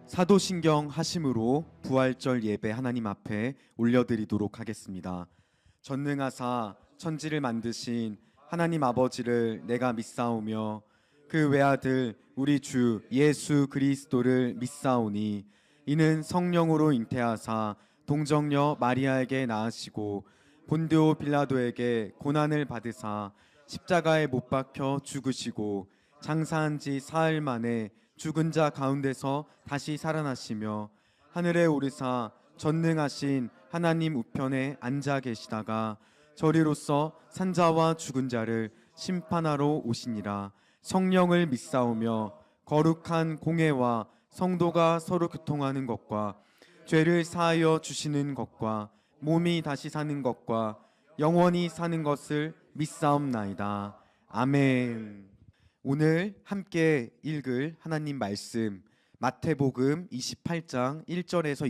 사도신경 하심으로 부활절 예배 하나님 앞에 올려드리도록 하겠습니다. 전능하사 천지를 만드신 하나님 아버지를 내가 믿사오며 그 외아들 우리 주 예수 그리스도를 믿사오니 이는 성령으로 잉태하사 동정녀 마리아에게 낳으시고 본디오 빌라도에게 고난을 받으사 십자가에 못 박혀 죽으시고 장사한 지 사흘 만에 죽은 자 가운데서 다시 살아나시며 하늘에 오르사 전능하신 하나님 우편에 앉아 계시다가 저리로서 산자와 죽은 자를 심판하러 오시니라. 성령을 믿사오며 거룩한 공회와 성도가 서로 교통하는 것과 죄를 사하여 주시는 것과 몸이 다시 사는 것과 영원히 사는 것을 믿사옵나이다. 아멘. 오늘 함께 읽을 하나님 말씀 마태복음 28장 1절에서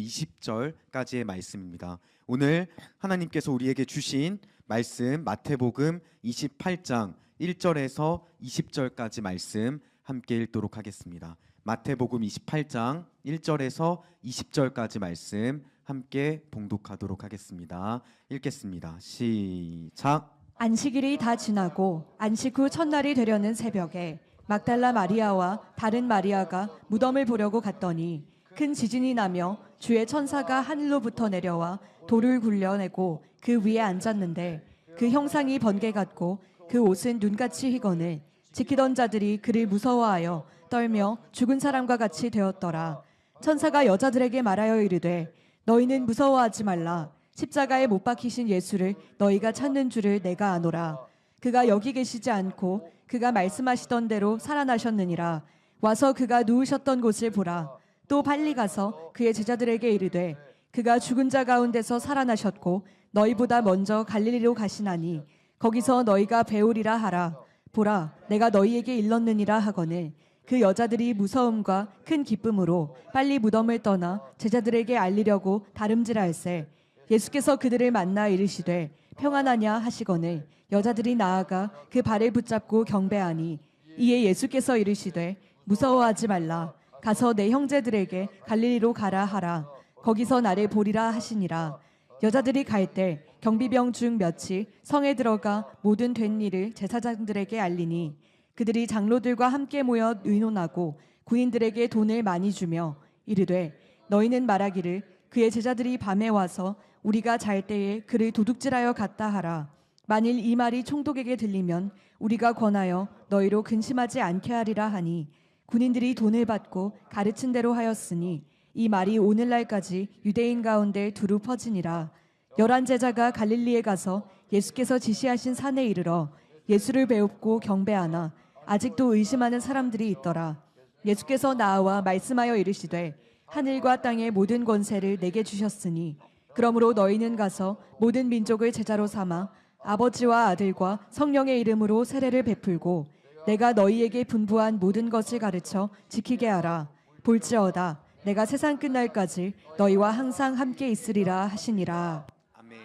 20절까지의 말씀입니다. 오늘 하나님께서 우리에게 주신 말씀 마태복음 28장 1절에서 20절까지 말씀 함께 읽도록 하겠습니다. 마태복음 28장 1절에서 20절까지 말씀 함께 봉독하도록 하겠습니다. 읽겠습니다. 시작. 안식일이 다 지나고 안식 후 첫날이 되려는 새벽에 막달라 마리아와 다른 마리아가 무덤을 보려고 갔더니 큰 지진이 나며 주의 천사가 하늘로부터 내려와 돌을 굴려내고 그 위에 앉았는데 그 형상이 번개 같고 그 옷은 눈같이 희거늘 지키던 자들이 그를 무서워하여 떨며 죽은 사람과 같이 되었더라. 천사가 여자들에게 말하여 이르되 너희는 무서워하지 말라. 십자가에 못 박히신 예수를 너희가 찾는 줄을 내가 아노라. 그가 여기 계시지 않고 그가 말씀하시던 대로 살아나셨느니라. 와서 그가 누우셨던 곳을 보라. 또 빨리 가서 그의 제자들에게 이르되 그가 죽은 자 가운데서 살아나셨고 너희보다 먼저 갈릴리로 가시나니 거기서 너희가 배우리라 하라. 보라, 내가 너희에게 일렀느니라 하거늘 그 여자들이 무서움과 큰 기쁨으로 빨리 무덤을 떠나 제자들에게 알리려고 다름질할세. 예수께서 그들을 만나 이르시되 평안하냐 하시거늘 여자들이 나아가 그 발을 붙잡고 경배하니 이에 예수께서 이르시되 무서워하지 말라. 가서 내 형제들에게 갈릴리로 가라 하라. 거기서 나를 보리라 하시니라. 여자들이 갈 때 경비병 중 몇이 성에 들어가 모든 된 일을 제사장들에게 알리니 그들이 장로들과 함께 모여 의논하고 구인들에게 돈을 많이 주며 이르되 너희는 말하기를 그의 제자들이 밤에 와서 우리가 잘 때에 그를 도둑질하여 갔다 하라. 만일 이 말이 총독에게 들리면 우리가 권하여 너희로 근심하지 않게 하리라 하니 군인들이 돈을 받고 가르친 대로 하였으니 이 말이 오늘날까지 유대인 가운데 두루 퍼지니라. 11 제자가 갈릴리에 가서 예수께서 지시하신 산에 이르러 예수를 배웁고 경배하나 아직도 의심하는 사람들이 있더라. 예수께서 나와 말씀하여 이르시되 하늘과 땅의 모든 권세를 내게 주셨으니 그러므로 너희는 가서 모든 민족을 제자로 삼아 아버지와 아들과 성령의 이름으로 세례를 베풀고 내가 너희에게 분부한 모든 것을 가르쳐 지키게 하라. 볼지어다 내가 세상 끝날까지 너희와 항상 함께 있으리라 하시니라. 아멘.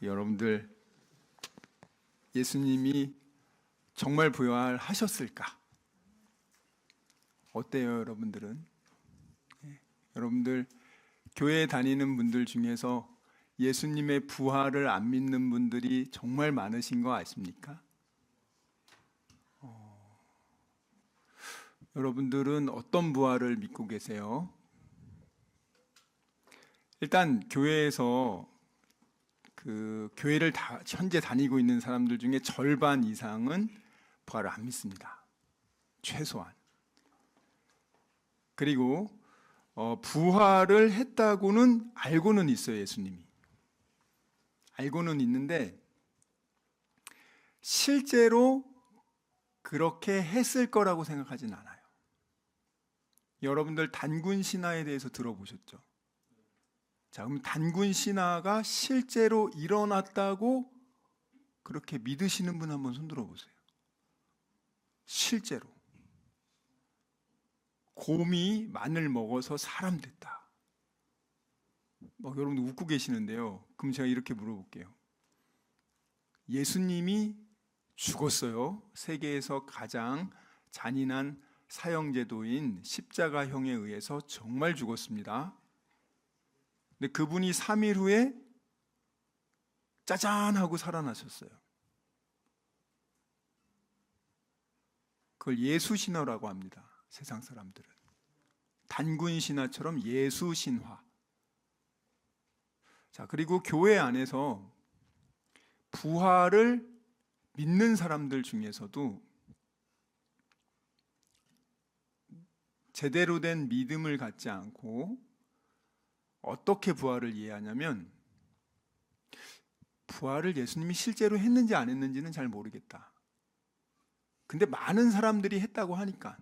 여러분들 예수님이 정말 부활하셨을까? 어때요, 여러분들은? 여러분들 교회에 다니는 분들 중에서 예수님의 부활을 안 믿는 분들이 정말 많으신 거 아십니까? 여러분들은 어떤 부활을 믿고 계세요? 일단 교회에서 그 교회를 현재 다니고 있는 사람들 중에 절반 이상은 부활을 안 믿습니다. 최소한. 그리고 부활을 했다고는 알고는 있어요. 예수님이 알고는 있는데 실제로 그렇게 했을 거라고 생각하진 않아요. 여러분들 단군 신화에 대해서 들어보셨죠? 자, 그럼 단군 신화가 실제로 일어났다고 그렇게 믿으시는 분 한번 손들어 보세요. 실제로 곰이 마늘 먹어서 사람 됐다. 여러분들 웃고 계시는데요. 그럼 제가 이렇게 물어볼게요. 예수님이 죽었어요. 세계에서 가장 잔인한 사형제도인 십자가형에 의해서 정말 죽었습니다. 근데 그분이 3일 후에 짜잔 하고 살아나셨어요. 그걸 예수신화라고 합니다. 세상 사람들은. 단군신화처럼 예수신화. 자, 그리고 교회 안에서 부활을 믿는 사람들 중에서도 제대로 된 믿음을 갖지 않고 어떻게 부활을 이해하냐면, 부활을 예수님이 실제로 했는지 안 했는지는 잘 모르겠다. 근데 많은 사람들이 했다고 하니까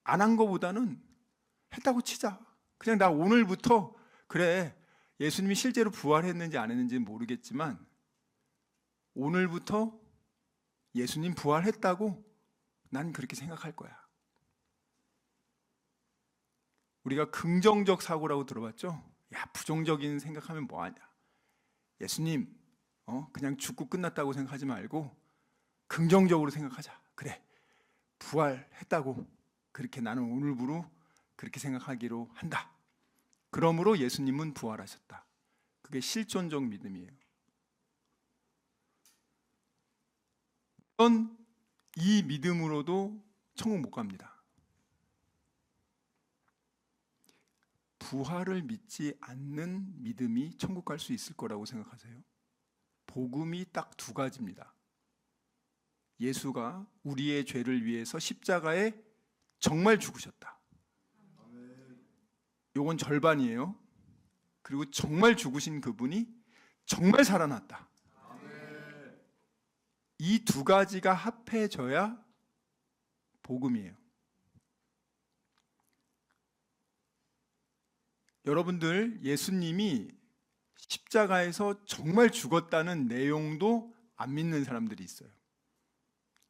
안 한 거보다는 했다고 치자. 그냥 나 오늘부터, 그래, 예수님이 실제로 부활했는지 안 했는지는 모르겠지만 오늘부터 예수님 부활했다고 난 그렇게 생각할 거야. 우리가 긍정적 사고라고 들어봤죠? 야, 부정적인 생각하면 뭐하냐. 예수님 그냥 죽고 끝났다고 생각하지 말고 긍정적으로 생각하자. 그래, 부활했다고, 그렇게 나는 오늘부로 그렇게 생각하기로 한다. 그러므로 예수님은 부활하셨다. 그게 실존적 믿음이에요. 물론 이 믿음으로도 천국 못 갑니다. 부활을 믿지 않는 믿음이 천국 갈 수 있을 거라고 생각하세요? 복음이 딱 2가지입니다. 예수가 우리의 죄를 위해서 십자가에 정말 죽으셨다. 요건 절반이에요. 그리고 정말 죽으신 그분이 정말 살아났다. 이 2가지가 합해져야 복음이에요. 여러분들, 예수님이 십자가에서 정말 죽었다는 내용도 안 믿는 사람들이 있어요.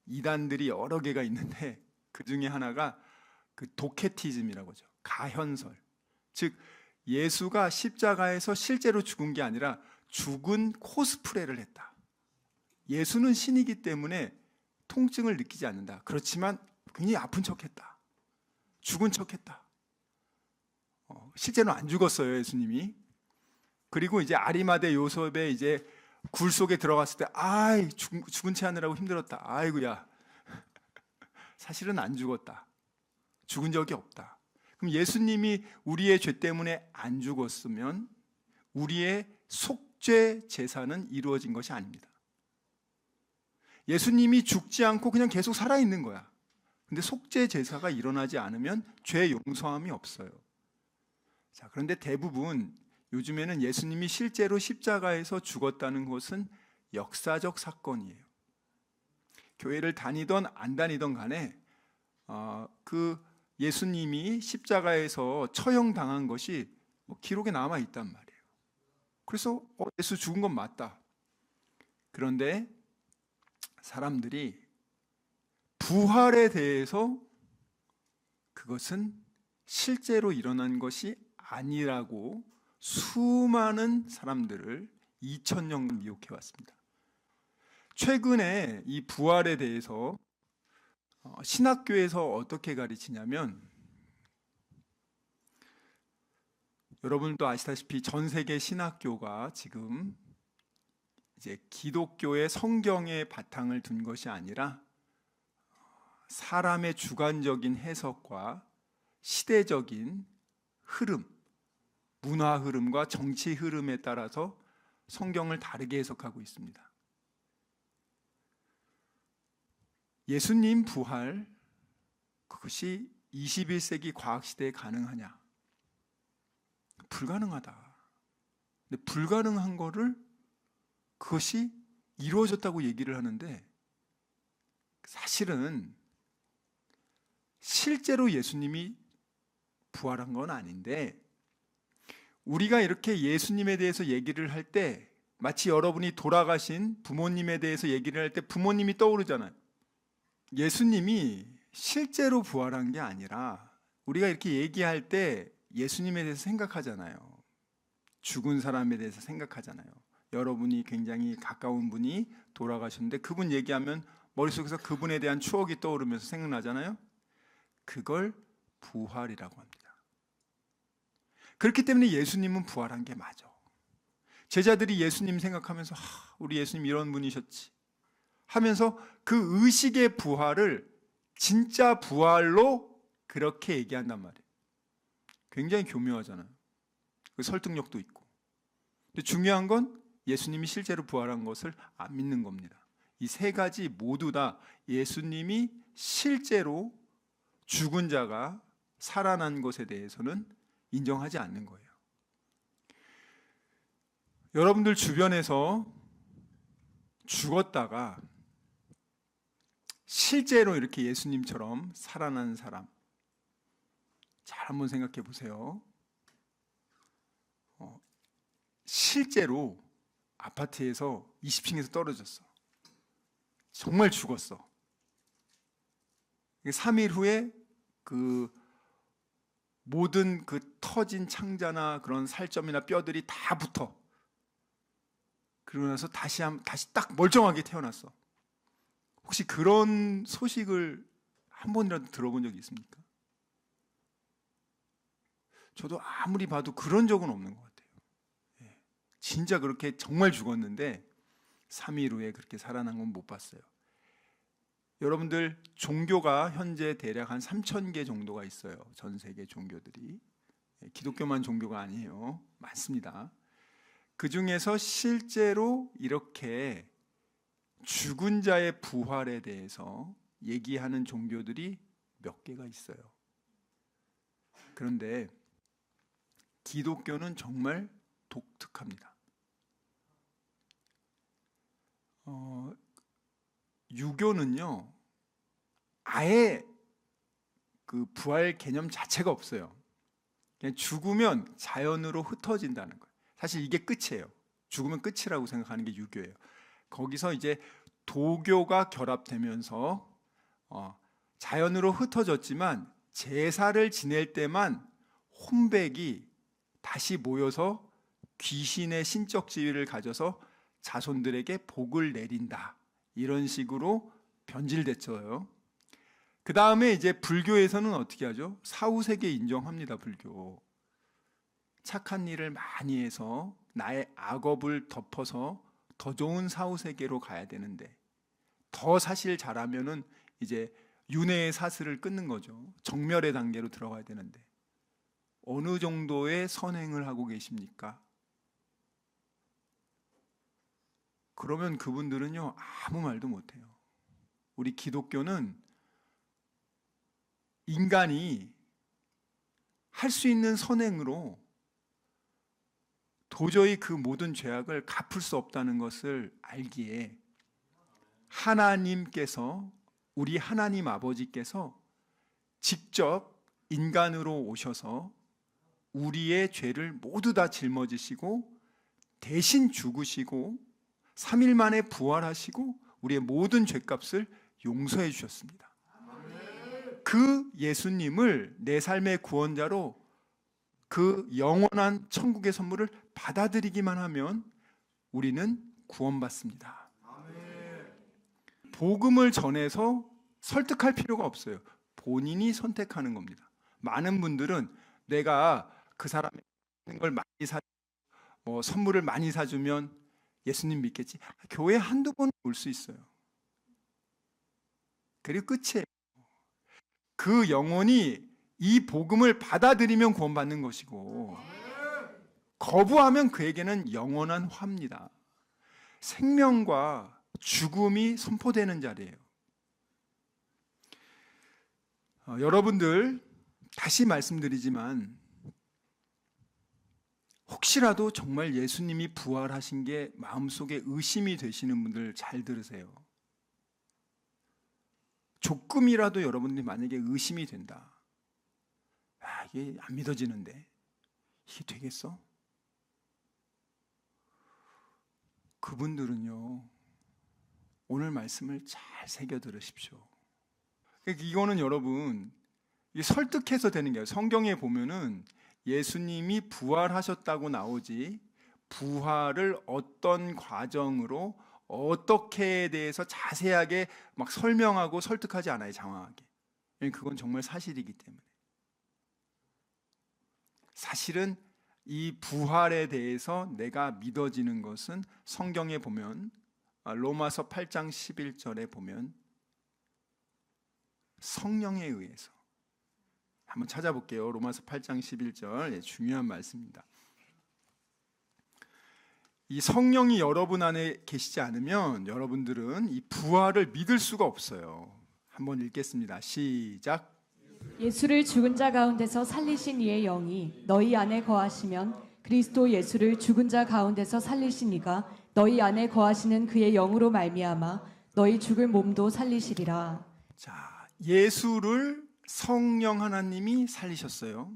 이단들이 여러 개가 있는데 그 중에 하나가 그 도케티즘이라고 하죠. 가현설. 즉, 예수가 십자가에서 실제로 죽은 게 아니라 죽은 코스프레를 했다. 예수는 신이기 때문에 통증을 느끼지 않는다. 그렇지만 굉장히 아픈 척했다. 죽은 척했다. 실제로는 안 죽었어요, 예수님이. 그리고 이제 아리마대 요셉의 이제 굴 속에 들어갔을 때, 죽은 채 하느라고 힘들었다. 아이고야. 사실은 안 죽었다. 죽은 적이 없다. 그럼 예수님이 우리의 죄 때문에 안 죽었으면 우리의 속죄 제사는 이루어진 것이 아닙니다. 예수님이 죽지 않고 그냥 계속 살아있는 거야. 근데 속죄 제사가 일어나지 않으면 죄 용서함이 없어요. 자, 그런데 대부분 요즘에는 예수님이 실제로 십자가에서 죽었다는 것은 역사적 사건이에요. 교회를 다니던 안 다니던 간에 그 예수님이 십자가에서 처형당한 것이 기록에 남아 있단 말이에요. 그래서 예수 죽은 건 맞다. 그런데 사람들이 부활에 대해서 그것은 실제로 일어난 것이 아니라고 수많은 사람들을 2000년간 미혹해 왔습니다. 최근에 이 부활에 대해서 신학교에서 어떻게 가르치냐면, 여러분도 아시다시피 전 세계 신학교가 지금 이제 기독교의 성경에 바탕을 둔 것이 아니라 사람의 주관적인 해석과 시대적인 흐름, 문화 흐름과 정치 흐름에 따라서 성경을 다르게 해석하고 있습니다. 예수님 부활, 그것이 21세기 과학시대에 가능하냐? 불가능하다. 근데 불가능한 거를 그것이 이루어졌다고 얘기를 하는데, 사실은 실제로 예수님이 부활한 건 아닌데, 우리가 이렇게 예수님에 대해서 얘기를 할 때 마치 여러분이 돌아가신 부모님에 대해서 얘기를 할 때 부모님이 떠오르잖아요. 예수님이 실제로 부활한 게 아니라 우리가 이렇게 얘기할 때 예수님에 대해서 생각하잖아요. 죽은 사람에 대해서 생각하잖아요. 여러분이 굉장히 가까운 분이 돌아가셨는데 그분 얘기하면 머릿속에서 그분에 대한 추억이 떠오르면서 생각나잖아요. 그걸 부활이라고 합니다. 그렇기 때문에 예수님은 부활한 게 맞아. 제자들이 예수님 생각하면서 우리 예수님 이런 분이셨지 하면서 그 의식의 부활을 진짜 부활로 그렇게 얘기한단 말이에요. 굉장히 교묘하잖아요. 그 설득력도 있고. 근데 중요한 건 예수님이 실제로 부활한 것을 안 믿는 겁니다. 이 세 가지 모두 다 예수님이 실제로 죽은 자가 살아난 것에 대해서는 인정하지 않는 거예요. 여러분들 주변에서 죽었다가 실제로 이렇게 예수님처럼 살아난 사람, 잘 한번 생각해 보세요. 실제로 아파트에서 20층에서 떨어졌어. 정말 죽었어. 3일 후에 그 모든 그 터진 창자나 그런 살점이나 뼈들이 다 붙어. 그러고 나서 다시 딱 멀쩡하게 태어났어. 혹시 그런 소식을 한 번이라도 들어본 적이 있습니까? 저도 아무리 봐도 그런 적은 없는 것 같아요. 진짜 그렇게 정말 죽었는데 3일 후에 그렇게 살아난 건 못 봤어요. 여러분들 종교가 현재 대략 한 3,000개 정도가 있어요. 전 세계 종교들이. 기독교만 종교가 아니에요. 많습니다. 그 중에서 실제로 이렇게 죽은 자의 부활에 대해서 얘기하는 종교들이 몇 개가 있어요. 그런데 기독교는 정말 독특합니다. 유교는요, 아예 그 부활 개념 자체가 없어요. 그냥 죽으면 자연으로 흩어진다는 거예요. 사실 이게 끝이에요. 죽으면 끝이라고 생각하는 게 유교예요. 거기서 이제 도교가 결합되면서 자연으로 흩어졌지만 제사를 지낼 때만 혼백이 다시 모여서 귀신의 신적 지위를 가져서 자손들에게 복을 내린다. 이런 식으로 변질됐어요. 그 다음에 이제 불교에서는 어떻게 하죠? 사후세계 인정합니다. 불교. 착한 일을 많이 해서 나의 악업을 덮어서 더 좋은 사후세계로 가야 되는데, 더 사실 잘하면은 이제 윤회의 사슬을 끊는 거죠. 정멸의 단계로 들어가야 되는데 어느 정도의 선행을 하고 계십니까? 그러면 그분들은요, 아무 말도 못해요. 우리 기독교는 인간이 할 수 있는 선행으로 도저히 그 모든 죄악을 갚을 수 없다는 것을 알기에 하나님께서, 우리 하나님 아버지께서 직접 인간으로 오셔서 우리의 죄를 모두 다 짊어지시고 대신 죽으시고 3일 만에 부활하시고 우리의 모든 죄값을 용서해 주셨습니다. 그 예수님을 내 삶의 구원자로, 그 영원한 천국의 선물을 받아들이기만 하면 우리는 구원받습니다. 복음을 전해서 설득할 필요가 없어요. 본인이 선택하는 겁니다. 많은 분들은 내가 그 사람의 걸 많이 선물을 많이 사주면 예수님 믿겠지. 교회 한두 번 올 수 있어요. 그리고 끝이에요. 그 영혼이 이 복음을 받아들이면 구원받는 것이고, 거부하면 그에게는 영원한 화입니다. 생명과 죽음이 선포되는 자리예요. 여러분들, 다시 말씀드리지만 혹시라도 정말 예수님이 부활하신 게 마음속에 의심이 되시는 분들 잘 들으세요. 조금이라도 여러분들이 만약에 의심이 된다. 이게 안 믿어지는데 이게 되겠어? 그분들은요, 오늘 말씀을 잘 새겨 들으십시오. 이거는 여러분, 이게 설득해서 되는 게 아니에요. 성경에 보면은 예수님이 부활하셨다고 나오지 부활을 어떤 과정으로 어떻게에 대해서 자세하게 막 설명하고 설득하지 않아요, 장황하게. 그건 정말 사실이기 때문에. 사실은 이 부활에 대해서 내가 믿어지는 것은 성경에 보면 로마서 8장 11절에 보면 성령에 의해서, 한번 찾아볼게요. 로마서 8장 11절, 중요한 말씀입니다. 이 성령이 여러분 안에 계시지 않으면 여러분들은 이 부활을 믿을 수가 없어요. 한번 읽겠습니다. 시작. 예수를 죽은 자 가운데서 살리신 이의 영이 너희 안에 거하시면 그리스도 예수를 죽은 자 가운데서 살리신 이가 너희 안에 거하시는 그의 영으로 말미암아 너희 죽을 몸도 살리시리라. 자, 예수를 성령 하나님이 살리셨어요.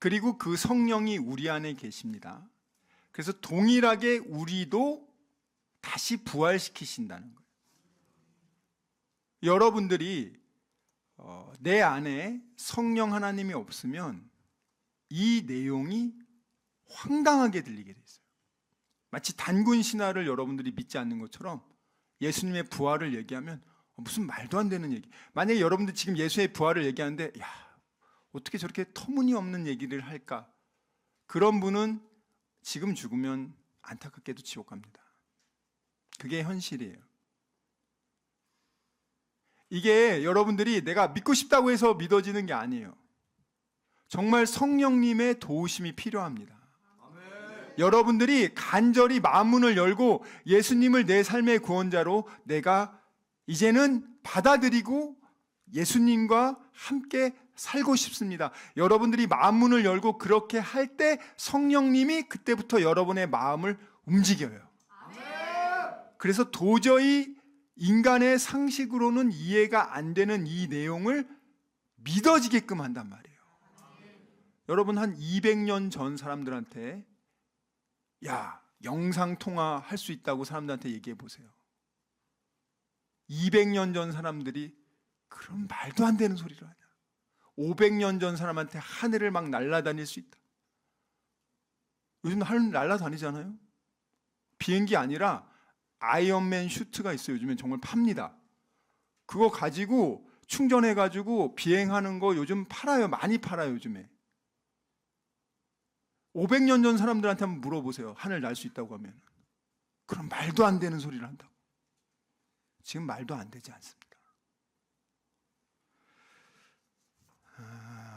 그리고 그 성령이 우리 안에 계십니다. 그래서 동일하게 우리도 다시 부활시키신다는 거예요. 여러분들이 내 안에 성령 하나님이 없으면 이 내용이 황당하게 들리게 돼 있어요. 마치 단군 신화를 여러분들이 믿지 않는 것처럼 예수님의 부활을 얘기하면 무슨 말도 안 되는 얘기. 만약에 여러분들 지금 예수의 부활을 얘기하는데 야, 어떻게 저렇게 터무니없는 얘기를 할까? 그런 분은 지금 죽으면 안타깝게도 지옥 갑니다. 그게 현실이에요. 이게 여러분들이 내가 믿고 싶다고 해서 믿어지는 게 아니에요. 정말 성령님의 도우심이 필요합니다. 여러분들이 간절히 마음문을 열고 예수님을 내 삶의 구원자로 내가 이제는 받아들이고 예수님과 함께 살고 싶습니다. 여러분들이 마음문을 열고 그렇게 할 때 성령님이 그때부터 여러분의 마음을 움직여요. 그래서 도저히 인간의 상식으로는 이해가 안 되는 이 내용을 믿어지게끔 한단 말이에요. 여러분 한 200년 전 사람들한테 야, 영상통화 할 수 있다고 사람들한테 얘기해 보세요. 200년 전 사람들이 그런 말도 안 되는 소리를 하냐. 500년 전 사람한테 하늘을 막 날아다닐 수 있다. 요즘 하늘 날아다니잖아요. 비행기 아니라 아이언맨 슈트가 있어요. 요즘엔 정말 팝니다. 그거 가지고 충전해가지고 비행하는 거 요즘 팔아요. 많이 팔아요, 요즘에. 500년 전 사람들한테 한번 물어보세요. 하늘 날 수 있다고 하면. 그럼 말도 안 되는 소리를 한다고. 지금 말도 안 되지 않습니까?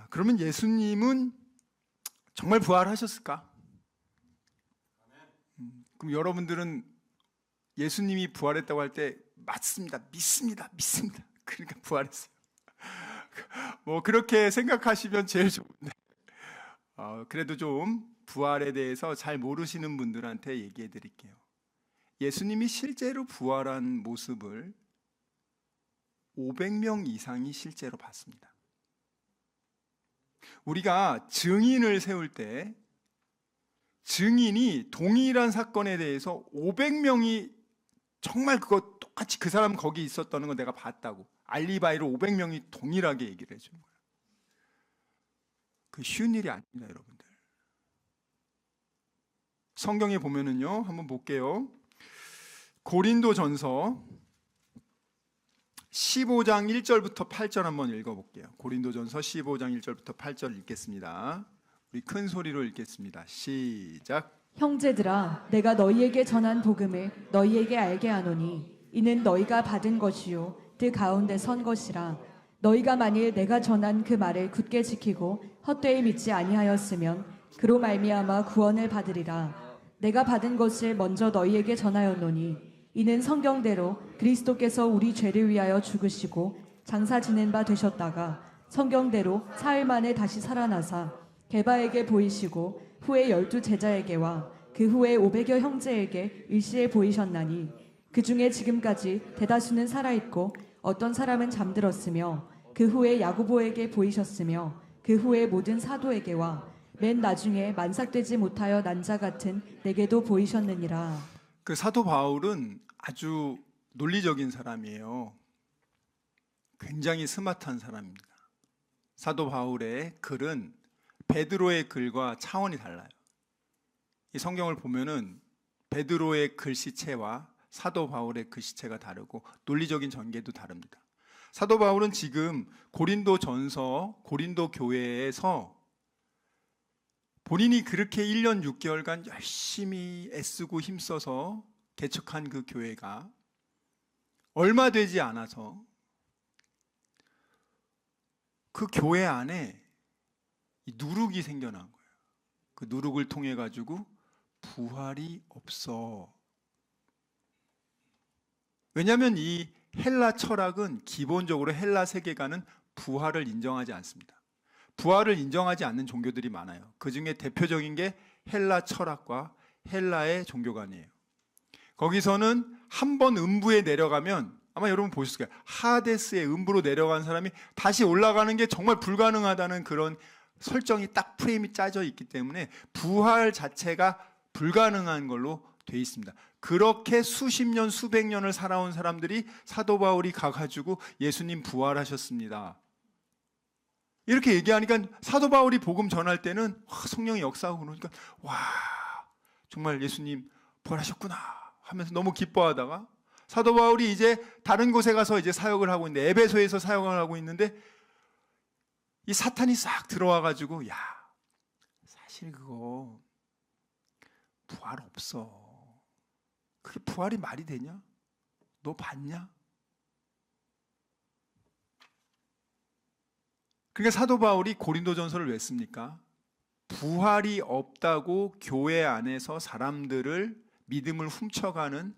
그러면 예수님은 정말 부활하셨을까? 그럼 여러분들은 예수님이 부활했다고 할 때 맞습니다, 믿습니다, 믿습니다. 그러니까 부활했어요. 뭐 그렇게 생각하시면 제일 좋은데 그래도 좀 부활에 대해서 잘 모르시는 분들한테 얘기해 드릴게요. 예수님이 실제로 부활한 모습을 500명 이상이 실제로 봤습니다. 우리가 증인을 세울 때 증인이 동일한 사건에 대해서 500명이 정말 그거 똑같이 그 사람 거기 있었다는 거 내가 봤다고 알리바이로 500명이 동일하게 얘기를 해주는 거예요. 그 쉬운 일이 아닙니다, 여러분들. 성경에 보면은요, 한번 볼게요. 고린도전서 15장 1절부터 8절 한번 읽어볼게요. 고린도전서 15장 1절부터 8절 읽겠습니다. 우리 큰 소리로 읽겠습니다. 시작. 형제들아, 내가 너희에게 전한 복음을 너희에게 알게 하노니 이는 너희가 받은 것이요 그 가운데 선 것이라. 너희가 만일 내가 전한 그 말을 굳게 지키고 헛되이 믿지 아니하였으면 그로 말미암아 구원을 받으리라. 내가 받은 것을 먼저 너희에게 전하였노니 이는 성경대로 그리스도께서 우리 죄를 위하여 죽으시고 장사 지낸 바 되셨다가 성경대로 사흘 만에 다시 살아나사 게바에게 보이시고 후에 12 제자에게와 그 후에 500여 형제에게 일시에 보이셨나니 그 중에 지금까지 대다수는 살아있고 어떤 사람은 잠들었으며 그 후에 야고보에게 보이셨으며 그 후에 모든 사도에게와 맨 나중에 만삭되지 못하여 난 자 같은 내게도 보이셨느니라. 그 사도 바울은 아주 논리적인 사람이에요. 굉장히 스마트한 사람입니다. 사도 바울의 글은 베드로의 글과 차원이 달라요. 이 성경을 보면은 베드로의 글씨체와 사도 바울의 글씨체가 다르고 논리적인 전개도 다릅니다. 사도 바울은 지금 고린도 전서, 고린도 교회에서 본인이 그렇게 1년 6개월간 열심히 애쓰고 힘써서 개척한 그 교회가 얼마 되지 않아서 그 교회 안에 누룩이 생겨난 거예요. 그 누룩을 통해 가지고 부활이 없어. 왜냐하면 이 헬라 철학은 기본적으로 헬라 세계관은 부활을 인정하지 않습니다. 부활을 인정하지 않는 종교들이 많아요. 그 중에 대표적인 게 헬라 철학과 헬라의 종교관이에요. 거기서는 한 번 음부에 내려가면 아마 여러분 보셨을 거예요. 하데스의 음부로 내려간 사람이 다시 올라가는 게 정말 불가능하다는 그런 설정이 딱 프레임이 짜져 있기 때문에 부활 자체가 불가능한 걸로 돼 있습니다. 그렇게 수십 년, 수백 년을 살아온 사람들이 사도 바울이 가가지고 예수님 부활하셨습니다. 이렇게 얘기하니까 사도 바울이 복음 전할 때는 성령이 역사하고 그러니까 와 정말 예수님 부활하셨구나 하면서 너무 기뻐하다가 사도 바울이 이제 다른 곳에 가서 이제 사역을 하고 있는데 에베소에서 사역을 하고 있는데 이 사탄이 싹 들어와 가지고 야 사실 그거 부활 없어. 그게 부활이 말이 되냐? 너 봤냐? 그러니까 사도 바울이 고린도전서를 왜 씁니까? 부활이 없다고 교회 안에서 사람들을 믿음을 훔쳐가는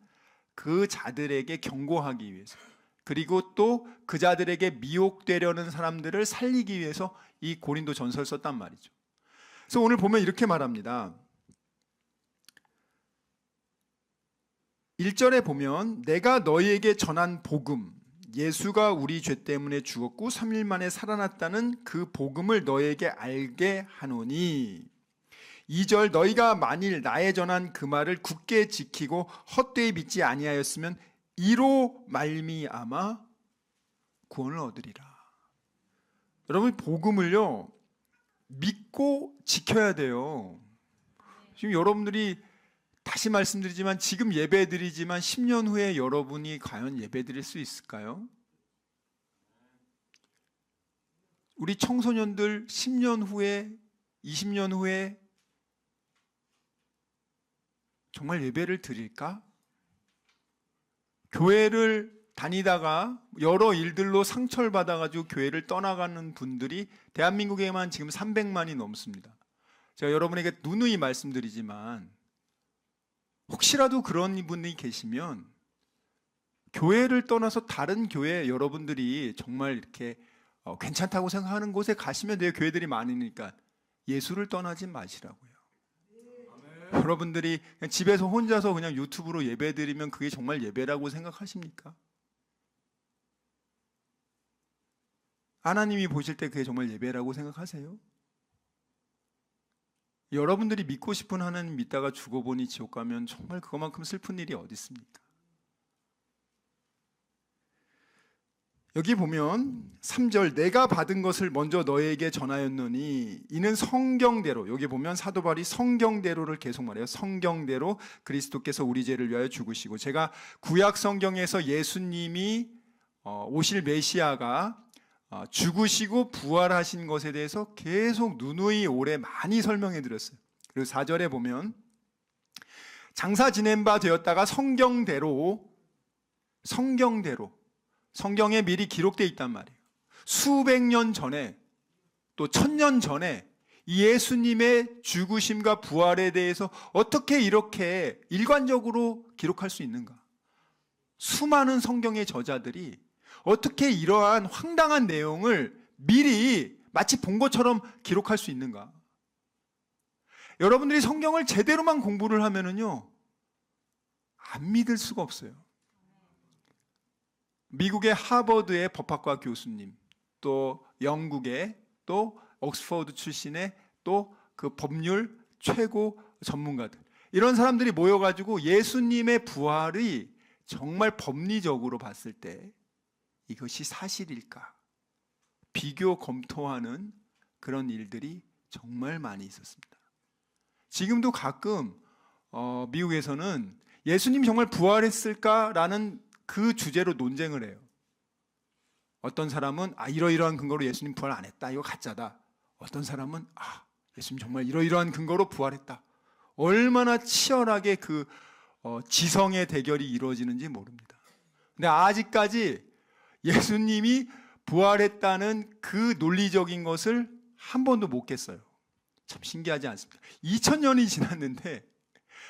그 자들에게 경고하기 위해서, 그리고 또 그 자들에게 미혹되려는 사람들을 살리기 위해서 이 고린도전서를 썼단 말이죠. 그래서 오늘 보면 이렇게 말합니다. 1절에 보면 내가 너희에게 전한 복음, 예수가 우리 죄 때문에 죽었고 3일 만에 살아났다는 그 복음을 너희에게 알게 하노니 2절 너희가 만일 나의 전한 그 말을 굳게 지키고 헛되이 믿지 아니하였으면 이로 말미암아 구원을 얻으리라. 여러분 복음을요 믿고 지켜야 돼요. 지금 여러분들이 다시 말씀드리지만 지금 예배드리지만 10년 후에 여러분이 과연 예배드릴 수 있을까요? 우리 청소년들 10년 후에 20년 후에 정말 예배를 드릴까? 교회를 다니다가 여러 일들로 상처를 받아가지고 교회를 떠나가는 분들이 대한민국에만 지금 300만이 넘습니다. 제가 여러분에게 누누이 말씀드리지만 혹시라도 그런 분이 계시면 교회를 떠나서 다른 교회 여러분들이 정말 이렇게 괜찮다고 생각하는 곳에 가시면 돼요. 교회들이 많으니까. 예수를 떠나지 마시라고요. 여러분들이 그냥 집에서 혼자서 그냥 유튜브로 예배드리면 그게 정말 예배라고 생각하십니까? 하나님이 보실 때 그게 정말 예배라고 생각하세요? 여러분들이 믿고 싶은 하나님 믿다가 죽어보니 지옥 가면 정말 그것만큼 슬픈 일이 어디 있습니까? 여기 보면 3절 내가 받은 것을 먼저 너에게 전하였노니 이는 성경대로, 여기 보면 사도 바울이 성경대로를 계속 말해요. 성경대로 그리스도께서 우리 죄를 위하여 죽으시고, 제가 구약 성경에서 예수님이 오실 메시아가 죽으시고 부활하신 것에 대해서 계속 누누이 오래 많이 설명해 드렸어요. 그리고 4절에 보면 장사 지낸 바 되었다가 성경대로 성경에 미리 기록되어 있단 말이에요. 수백 년 전에 또 1000년 전에 예수님의 죽으심과 부활에 대해서 어떻게 이렇게 일관적으로 기록할 수 있는가? 수많은 성경의 저자들이 어떻게 이러한 황당한 내용을 미리 마치 본 것처럼 기록할 수 있는가? 여러분들이 성경을 제대로만 공부를 하면은요, 안 믿을 수가 없어요. 미국의 하버드의 법학과 교수님, 또 영국의 또 옥스퍼드 출신의 또 그 법률 최고 전문가들, 이런 사람들이 모여가지고 예수님의 부활이 정말 법리적으로 봤을 때 이것이 사실일까 비교 검토하는 그런 일들이 정말 많이 있었습니다. 지금도 가끔 미국에서는 예수님이 정말 부활했을까라는 그 주제로 논쟁을 해요. 어떤 사람은 이러이러한 근거로 예수님 부활 안 했다, 이거 가짜다. 어떤 사람은 예수님 정말 이러이러한 근거로 부활했다. 얼마나 치열하게 그 지성의 대결이 이루어지는지 모릅니다. 근데 아직까지 예수님이 부활했다는 그 논리적인 것을 한 번도 못 깼어요. 참 신기하지 않습니까? 2000년이 지났는데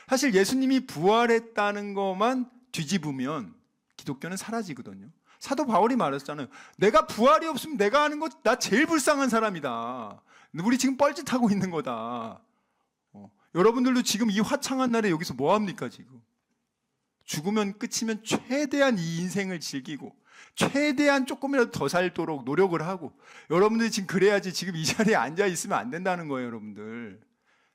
사실 예수님이 부활했다는 것만 뒤집으면 기독교는 사라지거든요. 사도 바울이 말했잖아요. 내가 부활이 없으면 내가 하는 것 나 제일 불쌍한 사람이다. 우리 지금 뻘짓하고 있는 거다. 여러분들도 지금 이 화창한 날에 여기서 뭐 합니까 지금? 죽으면 끝이면 최대한 이 인생을 즐기고 최대한 조금이라도 더 살도록 노력을 하고, 여러분들이 지금 그래야지 지금 이 자리에 앉아 있으면 안 된다는 거예요, 여러분들.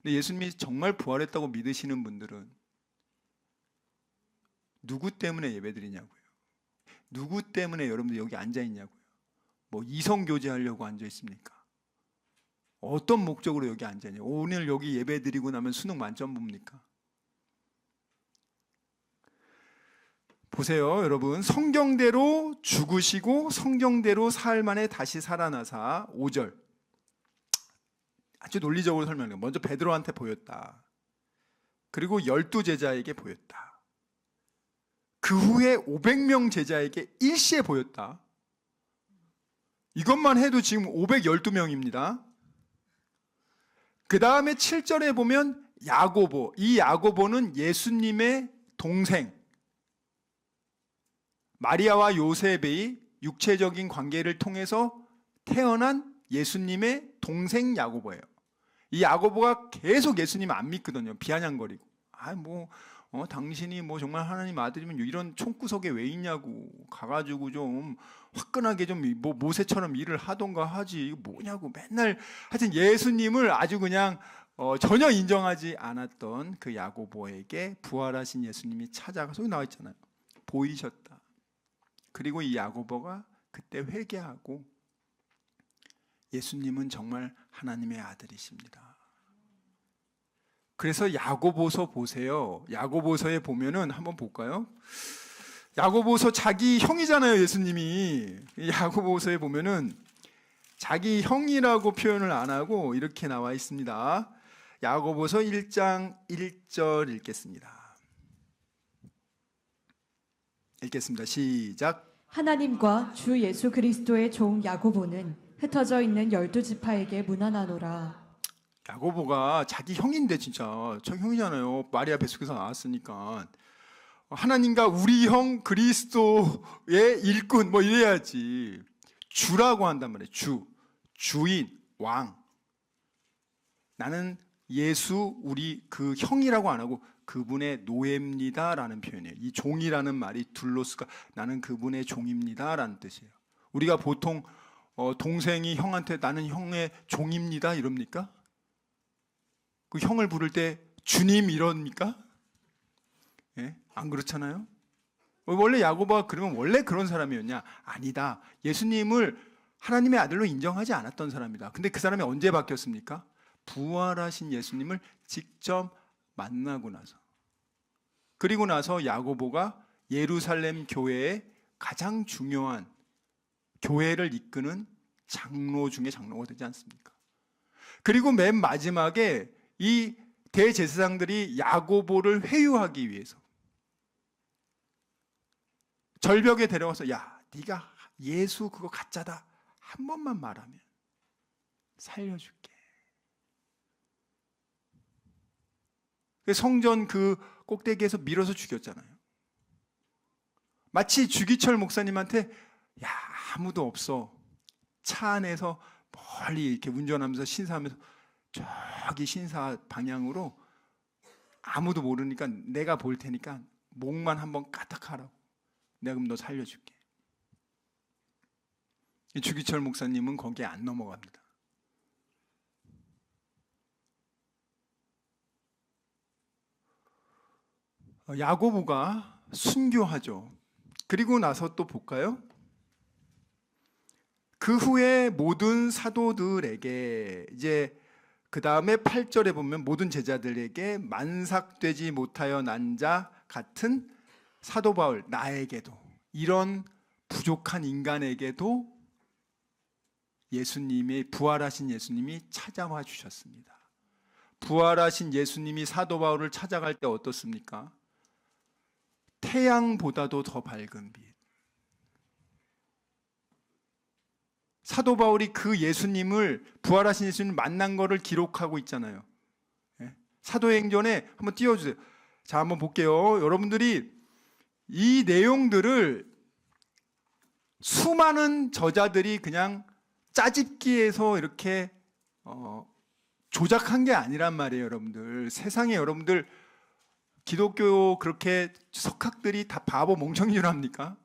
근데 예수님이 정말 부활했다고 믿으시는 분들은 누구 때문에 예배드리냐고요? 누구 때문에 여러분들 여기 앉아 있냐고요? 뭐 이성 교제하려고 앉아 있습니까? 어떤 목적으로 여기 앉아 있냐고? 오늘 여기 예배드리고 나면 수능 만점 봅니까? 보세요, 여러분. 성경대로 죽으시고 성경대로 사흘 만에 다시 살아나사 5절. 아주 논리적으로 설명해요. 먼저 베드로한테 보였다. 그리고 12제자에게 보였다. 그 후에 500명 제자에게 일시에 보였다. 이것만 해도 지금 512명입니다. 그 다음에 7절에 보면 야고보. 이 야고보는 예수님의 동생. 마리아와 요셉의 육체적인 관계를 통해서 태어난 예수님의 동생 야고보예요. 이 야고보가 계속 예수님 안 믿거든요. 비아냥거리고. 당신이 뭐 정말 하나님 아들이면 이런 총구석에 왜 있냐고. 가가지고 좀 화끈하게 좀 뭐 모세처럼 일을 하던가 하지. 이거 뭐냐고. 맨날 하여튼 예수님을 아주 그냥 전혀 인정하지 않았던 그 야고보에게 부활하신 예수님이 찾아가서, 여기 나와 있잖아요. 보이셨다. 그리고 이 야고보가 그때 회개하고 예수님은 정말 하나님의 아들이십니다. 그래서 야고보서 보세요. 야고보서에 보면은 한번 볼까요? 야고보서 자기 형이잖아요, 예수님이. 야고보서에 보면은 자기 형이라고 표현을 안 하고 이렇게 나와 있습니다. 야고보서 1장 1절 읽겠습니다. 시작. 하나님과 주 예수 그리스도의 종 야고보는 흩어져 있는 12지파에게 문안하노라. 야고보가 자기 형인데, 진짜 저 형이잖아요. 마리아 뱃속에서 나왔으니까. 하나님과 우리 형 그리스도의 일꾼 뭐 이래야지. 주라고 한단 말이에요. 주인, 왕. 나는 예수 우리 그 형이라고 안 하고 그분의 노예입니다 라는 표현이에요. 이 종이라는 말이 둘로스가, 나는 그분의 종입니다 라는 뜻이에요. 우리가 보통 동생이 형한테 나는 형의 종입니다 이럽니까? 그 형을 부를 때 주님 이럽니까? 예? 안 그렇잖아요? 원래 야고보가 그러면 원래 그런 사람이었냐? 아니다. 예수님을 하나님의 아들로 인정하지 않았던 사람이다. 근데 그 사람이 언제 바뀌었습니까? 부활하신 예수님을 직접 만나고 나서. 그리고 나서 야고보가 예루살렘 교회의 가장 중요한 교회를 이끄는 장로 중에 장로가 되지 않습니까? 그리고 맨 마지막에 이 대제사장들이 야고보를 회유하기 위해서 절벽에 데려와서, 야, 네가 예수 그거 가짜다 한 번만 말하면 살려줄게. 성전 그 꼭대기에서 밀어서 죽였잖아요. 마치 주기철 목사님한테, 야, 아무도 없어, 차 안에서 멀리 이렇게 운전하면서 신사하면서 저기 신사 방향으로 아무도 모르니까 내가 볼 테니까 목만 한번 까딱하라고, 내가 그럼 너 살려줄게. 주기철 목사님은 거기에 안 넘어갑니다. 야고보가 순교하죠. 그리고 나서 또 볼까요? 그 후에 모든 사도들에게, 이제 그 다음에 8절에 보면 모든 제자들에게 만삭되지 못하여 난 자 같은 사도 바울, 나에게도, 이런 부족한 인간에게도 예수님이, 부활하신 예수님이 찾아와 주셨습니다. 부활하신 예수님이 사도 바울을 찾아갈 때 어떻습니까? 태양보다도 더 밝은 빛. 사도 바울이 그 예수님을, 부활하신 예수님을 만난 거를 기록하고 있잖아요. 사도행전에 한번 띄워주세요. 자, 한번 볼게요. 여러분들이 이 내용들을 수많은 저자들이 그냥 짜집기해서 이렇게 조작한 게 아니란 말이에요, 여러분들. 세상에 여러분들 기독교 그렇게 석학들이 다 바보 멍청이인 줄 압니까?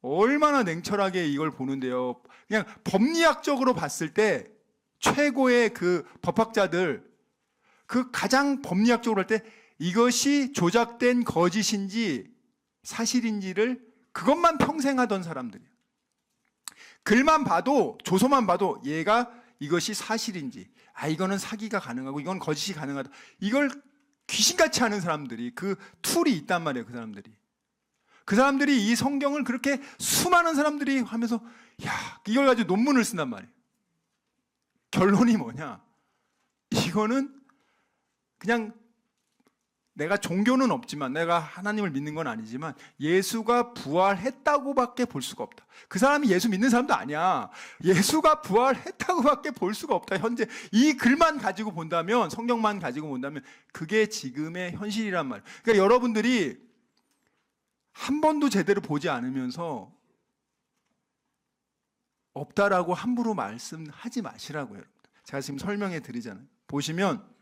얼마나 냉철하게 이걸 보는데요. 그냥 법리학적으로 봤을 때 최고의 그 법학자들, 그 가장 법리학적으로 할 때 이것이 조작된 거짓인지 사실인지를 그것만 평생 하던 사람들이에요. 글만 봐도, 조서만 봐도 얘가 이것이 사실인지, 이거는 사기가 가능하고 이건 거짓이 가능하다, 이걸 귀신같이 하는 사람들이, 그 툴이 있단 말이에요. 그 사람들이 이 성경을 그렇게 수많은 사람들이 하면서 이걸 가지고 논문을 쓴단 말이에요. 결론이 뭐냐? 이거는 그냥 내가 종교는 없지만, 내가 하나님을 믿는 건 아니지만 예수가 부활했다고밖에 볼 수가 없다. 그 사람이 예수 믿는 사람도 아니야. 예수가 부활했다고밖에 볼 수가 없다. 현재 이 글만 가지고 본다면, 성경만 가지고 본다면 그게 지금의 현실이란 말이에요. 그러니까 여러분들이 한 번도 제대로 보지 않으면서 없다라고 함부로 말씀하지 마시라고요. 제가 지금 설명해 드리잖아요. 보시면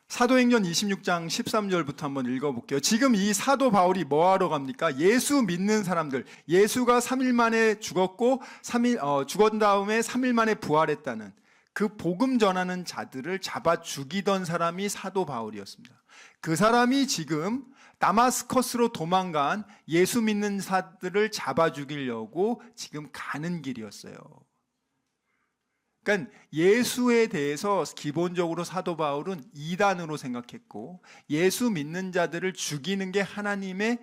사도행전 26장 13절부터 한번 읽어볼게요. 지금 이 사도 바울이 뭐하러 갑니까? 예수 믿는 사람들, 예수가 3일 만에 죽었고 죽은 다음에 3일 만에 부활했다는 그 복음 전하는 자들을 잡아 죽이던 사람이 사도 바울이었습니다. 그 사람이 지금 다마스커스로 도망간 예수 믿는 자들을 잡아 죽이려고 지금 가는 길이었어요. 그러니까 예수에 대해서 기본적으로 사도 바울은 이단으로 생각했고, 예수 믿는 자들을 죽이는 게 하나님의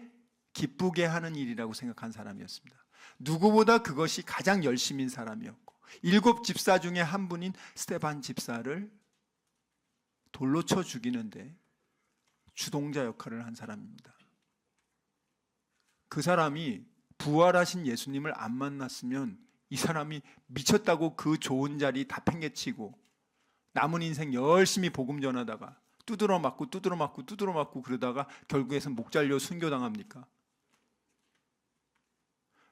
기쁘게 하는 일이라고 생각한 사람이었습니다. 누구보다 그것이 가장 열심인 사람이었고, 7 집사 중에 한 분인 스데반 집사를 돌로 쳐 죽이는데 주동자 역할을 한 사람입니다. 그 사람이 부활하신 예수님을 안 만났으면 이 사람이 미쳤다고 그 좋은 자리 다 팽개치고 남은 인생 열심히 복음 전하다가 두드러 맞고 그러다가 결국에는 목 잘려 순교당합니까?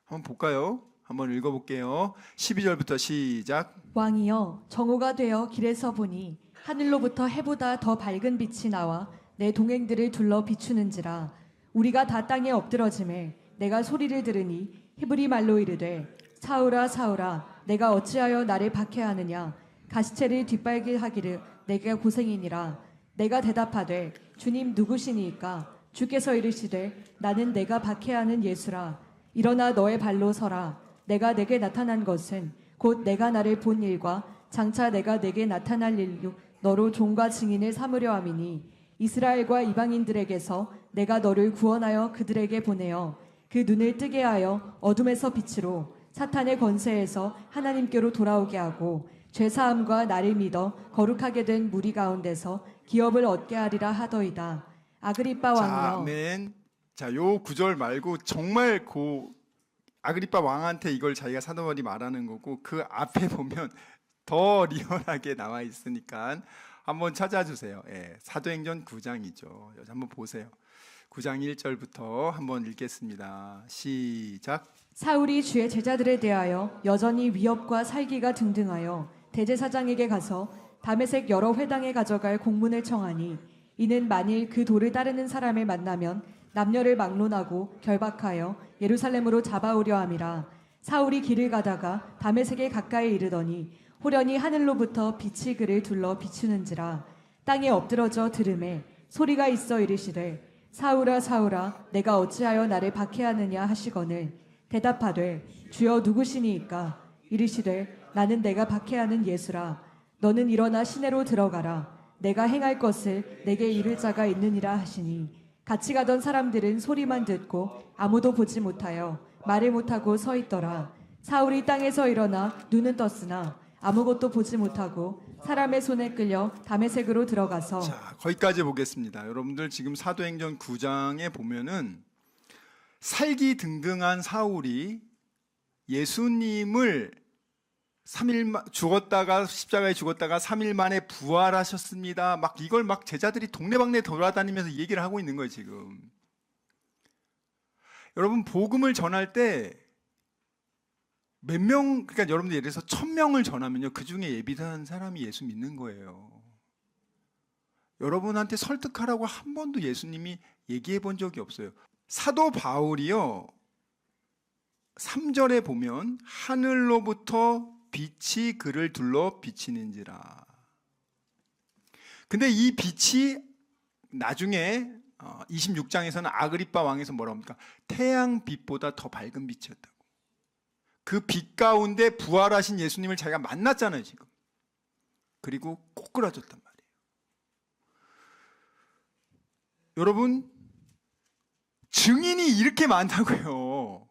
한번 볼까요? 한번 읽어볼게요. 12절부터 시작. 왕이여, 정오가 되어 길에서 보니 하늘로부터 해보다 더 밝은 빛이 나와 내 동행들을 둘러 비추는지라. 우리가 다 땅에 엎드러짐에 내가 소리를 들으니 히브리 말로 이르되, 사울아 사울아, 내가 어찌하여 나를 박해하느냐? 가시체를 뒷발길하기를 내가 고생이니라. 내가 대답하되, 주님 누구시니까? 주께서 이르시되, 나는 내가 박해하는 예수라. 일어나 너의 발로 서라. 내가 내게 나타난 것은 곧 내가 나를 본 일과 장차 내가 내게 나타날 일로 너로 종과 증인을 삼으려 함이니, 이스라엘과 이방인들에게서 내가 너를 구원하여 그들에게 보내어 그 눈을 뜨게 하여 어둠에서 빛으로, 사탄의 권세에서 하나님께로 돌아오게 하고, 죄사함과 나를 믿어 거룩하게 된 무리 가운데서 기업을 얻게 하리라 하더이다. 아그리빠 왕이여. 아멘. 자, 요 구절 말고 정말 아그리빠 왕한테 이걸 자기가 사도 바울이 말하는 거고, 그 앞에 보면 더 리얼하게 나와 있으니까 한번 찾아주세요. 사도행전 9장이죠. 한번 보세요. 9장 1절부터 한번 읽겠습니다. 시작. 사울이 주의 제자들에 대하여 여전히 위협과 살기가 등등하여 대제사장에게 가서 다메섹 여러 회당에 가져갈 공문을 청하니, 이는 만일 그 도를 따르는 사람을 만나면 남녀를 막론하고 결박하여 예루살렘으로 잡아오려 함이라. 사울이 길을 가다가 다메섹에 가까이 이르더니 호련히 하늘로부터 빛이 그를 둘러 비추는지라. 땅에 엎드러져 들음에 소리가 있어 이르시되, 사울아 사울아, 내가 어찌하여 나를 박해하느냐 하시거늘, 대답하되, 주여 누구시니이까? 이르시되, 나는 내가 박해하는 예수라. 너는 일어나 시내로 들어가라. 내가 행할 것을 내게 이를 자가 있느니라 하시니, 같이 가던 사람들은 소리만 듣고 아무도 보지 못하여 말을 못하고 서 있더라. 사울이 땅에서 일어나 눈은 떴으나 아무것도 보지 못하고 사람의 손에 끌려 다메섹으로 들어가서 자, 거기까지 보겠습니다. 여러분들 지금 사도행전 9장에 보면은 살기 등등한 사울이 예수님을 3일 죽었다가 십자가에 죽었다가 3일 만에 부활하셨습니다. 막 이걸 막 제자들이 동네방네 돌아다니면서 얘기를 하고 있는 거예요, 지금. 여러분 복음을 전할 때 몇 명, 그러니까 여러분들 예를 들어서 1000명을 전하면요, 그 중에 예비한 사람이 예수 믿는 거예요. 여러분한테 설득하라고 한 번도 예수님이 얘기해 본 적이 없어요. 사도 바울이요, 3절에 보면 하늘로부터 빛이 그를 둘러 비치는지라. 근데 이 빛이 나중에 26장에서는 아그리빠 왕에서 뭐라고 합니까? 태양빛보다 더 밝은 빛이었다고. 그 빛 가운데 부활하신 예수님을 자기가 만났잖아요, 지금. 그리고 꼬꾸라졌단 말이에요. 여러분, 증인이 이렇게 많다고요.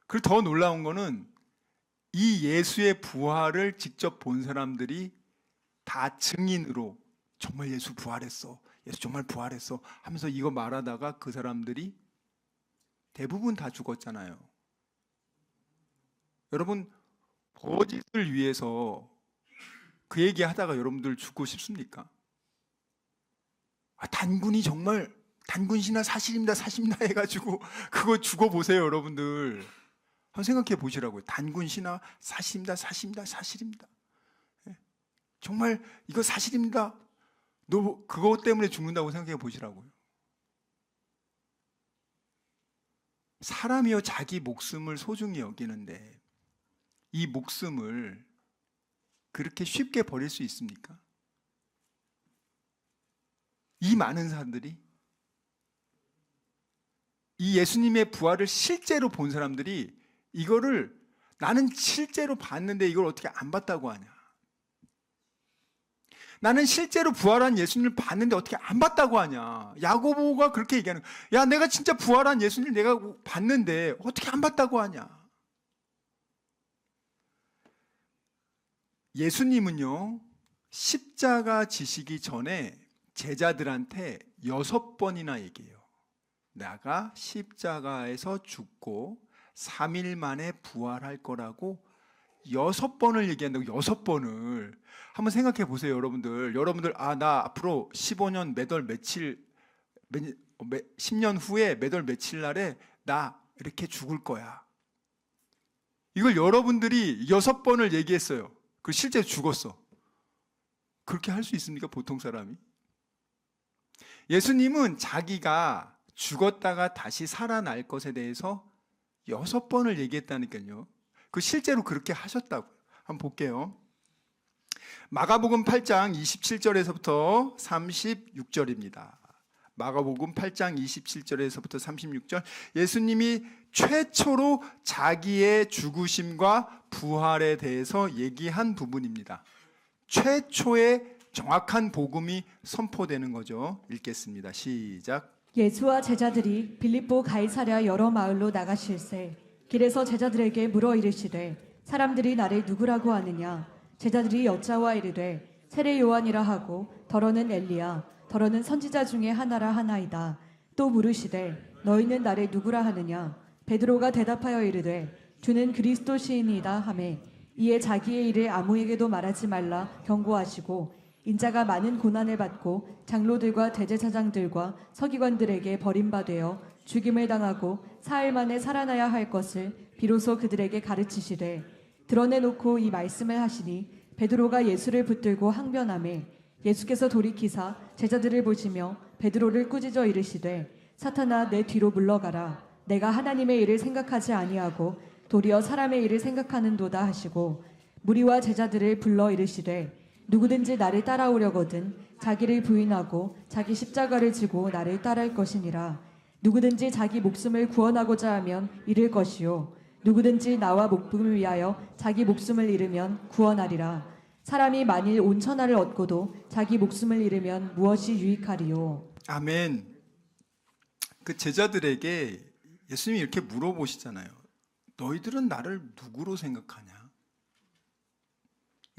그리고 더 놀라운 거는 이 예수의 부활을 직접 본 사람들이 다 증인으로 정말 예수 부활했어, 예수 정말 부활했어 하면서 이거 말하다가 그 사람들이 대부분 다 죽었잖아요. 여러분, 거짓을 위해서 그 얘기 하다가 여러분들 죽고 싶습니까? 단군이 정말 단군신화 사실입니다, 사실입니다 해가지고 그거 죽어보세요, 여러분들. 한번 생각해 보시라고요. 단군신화 사실입니다, 사실입니다, 사실입니다. 정말 이거 사실입니다. 너 그거 때문에 죽는다고 생각해 보시라고요. 사람이요, 자기 목숨을 소중히 여기는데 이 목숨을 그렇게 쉽게 버릴 수 있습니까? 이 많은 사람들이, 이 예수님의 부활을 실제로 본 사람들이 이거를 나는 실제로 봤는데 이걸 어떻게 안 봤다고 하냐? 나는 실제로 부활한 예수님을 봤는데 어떻게 안 봤다고 하냐? 야고보가 그렇게 얘기하는 거야. 야, 내가 진짜 부활한 예수님을 내가 봤는데 어떻게 안 봤다고 하냐? 예수님은요, 십자가 지시기 전에 제자들한테 6번이나 얘기해요. 내가 십자가에서 죽고 3일 만에 부활할 거라고 6번을 얘기한다고. 6번을. 한번 생각해 보세요, 여러분들. 나 앞으로 15년 몇월 며칠 10년 후에 몇월 며칠 날에 나 이렇게 죽을 거야. 이걸 여러분들이 6번을 얘기했어요. 그 실제 죽었어. 그렇게 할 수 있습니까, 보통 사람이? 예수님은 자기가 죽었다가 다시 살아날 것에 대해서 6번을 얘기했다니까요. 그 실제로 그렇게 하셨다고요. 한번 볼게요. 마가복음 8장 27절에서부터 36절입니다. 마가복음 8장 27절에서부터 36절. 예수님이 최초로 자기의 죽으심과 부활에 대해서 얘기한 부분입니다. 최초의 정확한 복음이 선포되는 거죠. 읽겠습니다. 시작. 예수와 제자들이 빌립보 가이사랴 여러 마을로 나가실새 길에서 제자들에게 물어 이르시되 사람들이 나를 누구라고 하느냐? 제자들이 여짜와 이르되 세례 요한이라 하고 더러는 엘리야 더러는 선지자 중에 하나라 하나이다. 또 물으시되 너희는 나를 누구라 하느냐? 베드로가 대답하여 이르되 주는 그리스도 시인이다 하매 이에 자기의 일을 아무에게도 말하지 말라 경고하시고 인자가 많은 고난을 받고 장로들과 대제사장들과 서기관들에게 버림받아 죽임을 당하고 사흘 만에 살아나야 할 것을 비로소 그들에게 가르치시되 드러내놓고 이 말씀을 하시니 베드로가 예수를 붙들고 항변하매 예수께서 돌이키사 제자들을 보시며 베드로를 꾸짖어 이르시되 사탄아 내 뒤로 물러가라. 내가 하나님의 일을 생각하지 아니하고 도리어 사람의 일을 생각하는도다 하시고 무리와 제자들을 불러 이르시되 누구든지 나를 따라오려거든 자기를 부인하고 자기 십자가를 지고 나를 따를 것이니라. 누구든지 자기 목숨을 구원하고자 하면 잃을 것이요 누구든지 나와 목숨을 위하여 자기 목숨을 잃으면 구원하리라. 사람이 만일 온 천하를 얻고도 자기 목숨을 잃으면 무엇이 유익하리요? 아멘. 그 제자들에게 예수님이 이렇게 물어보시잖아요. 너희들은 나를 누구로 생각하냐?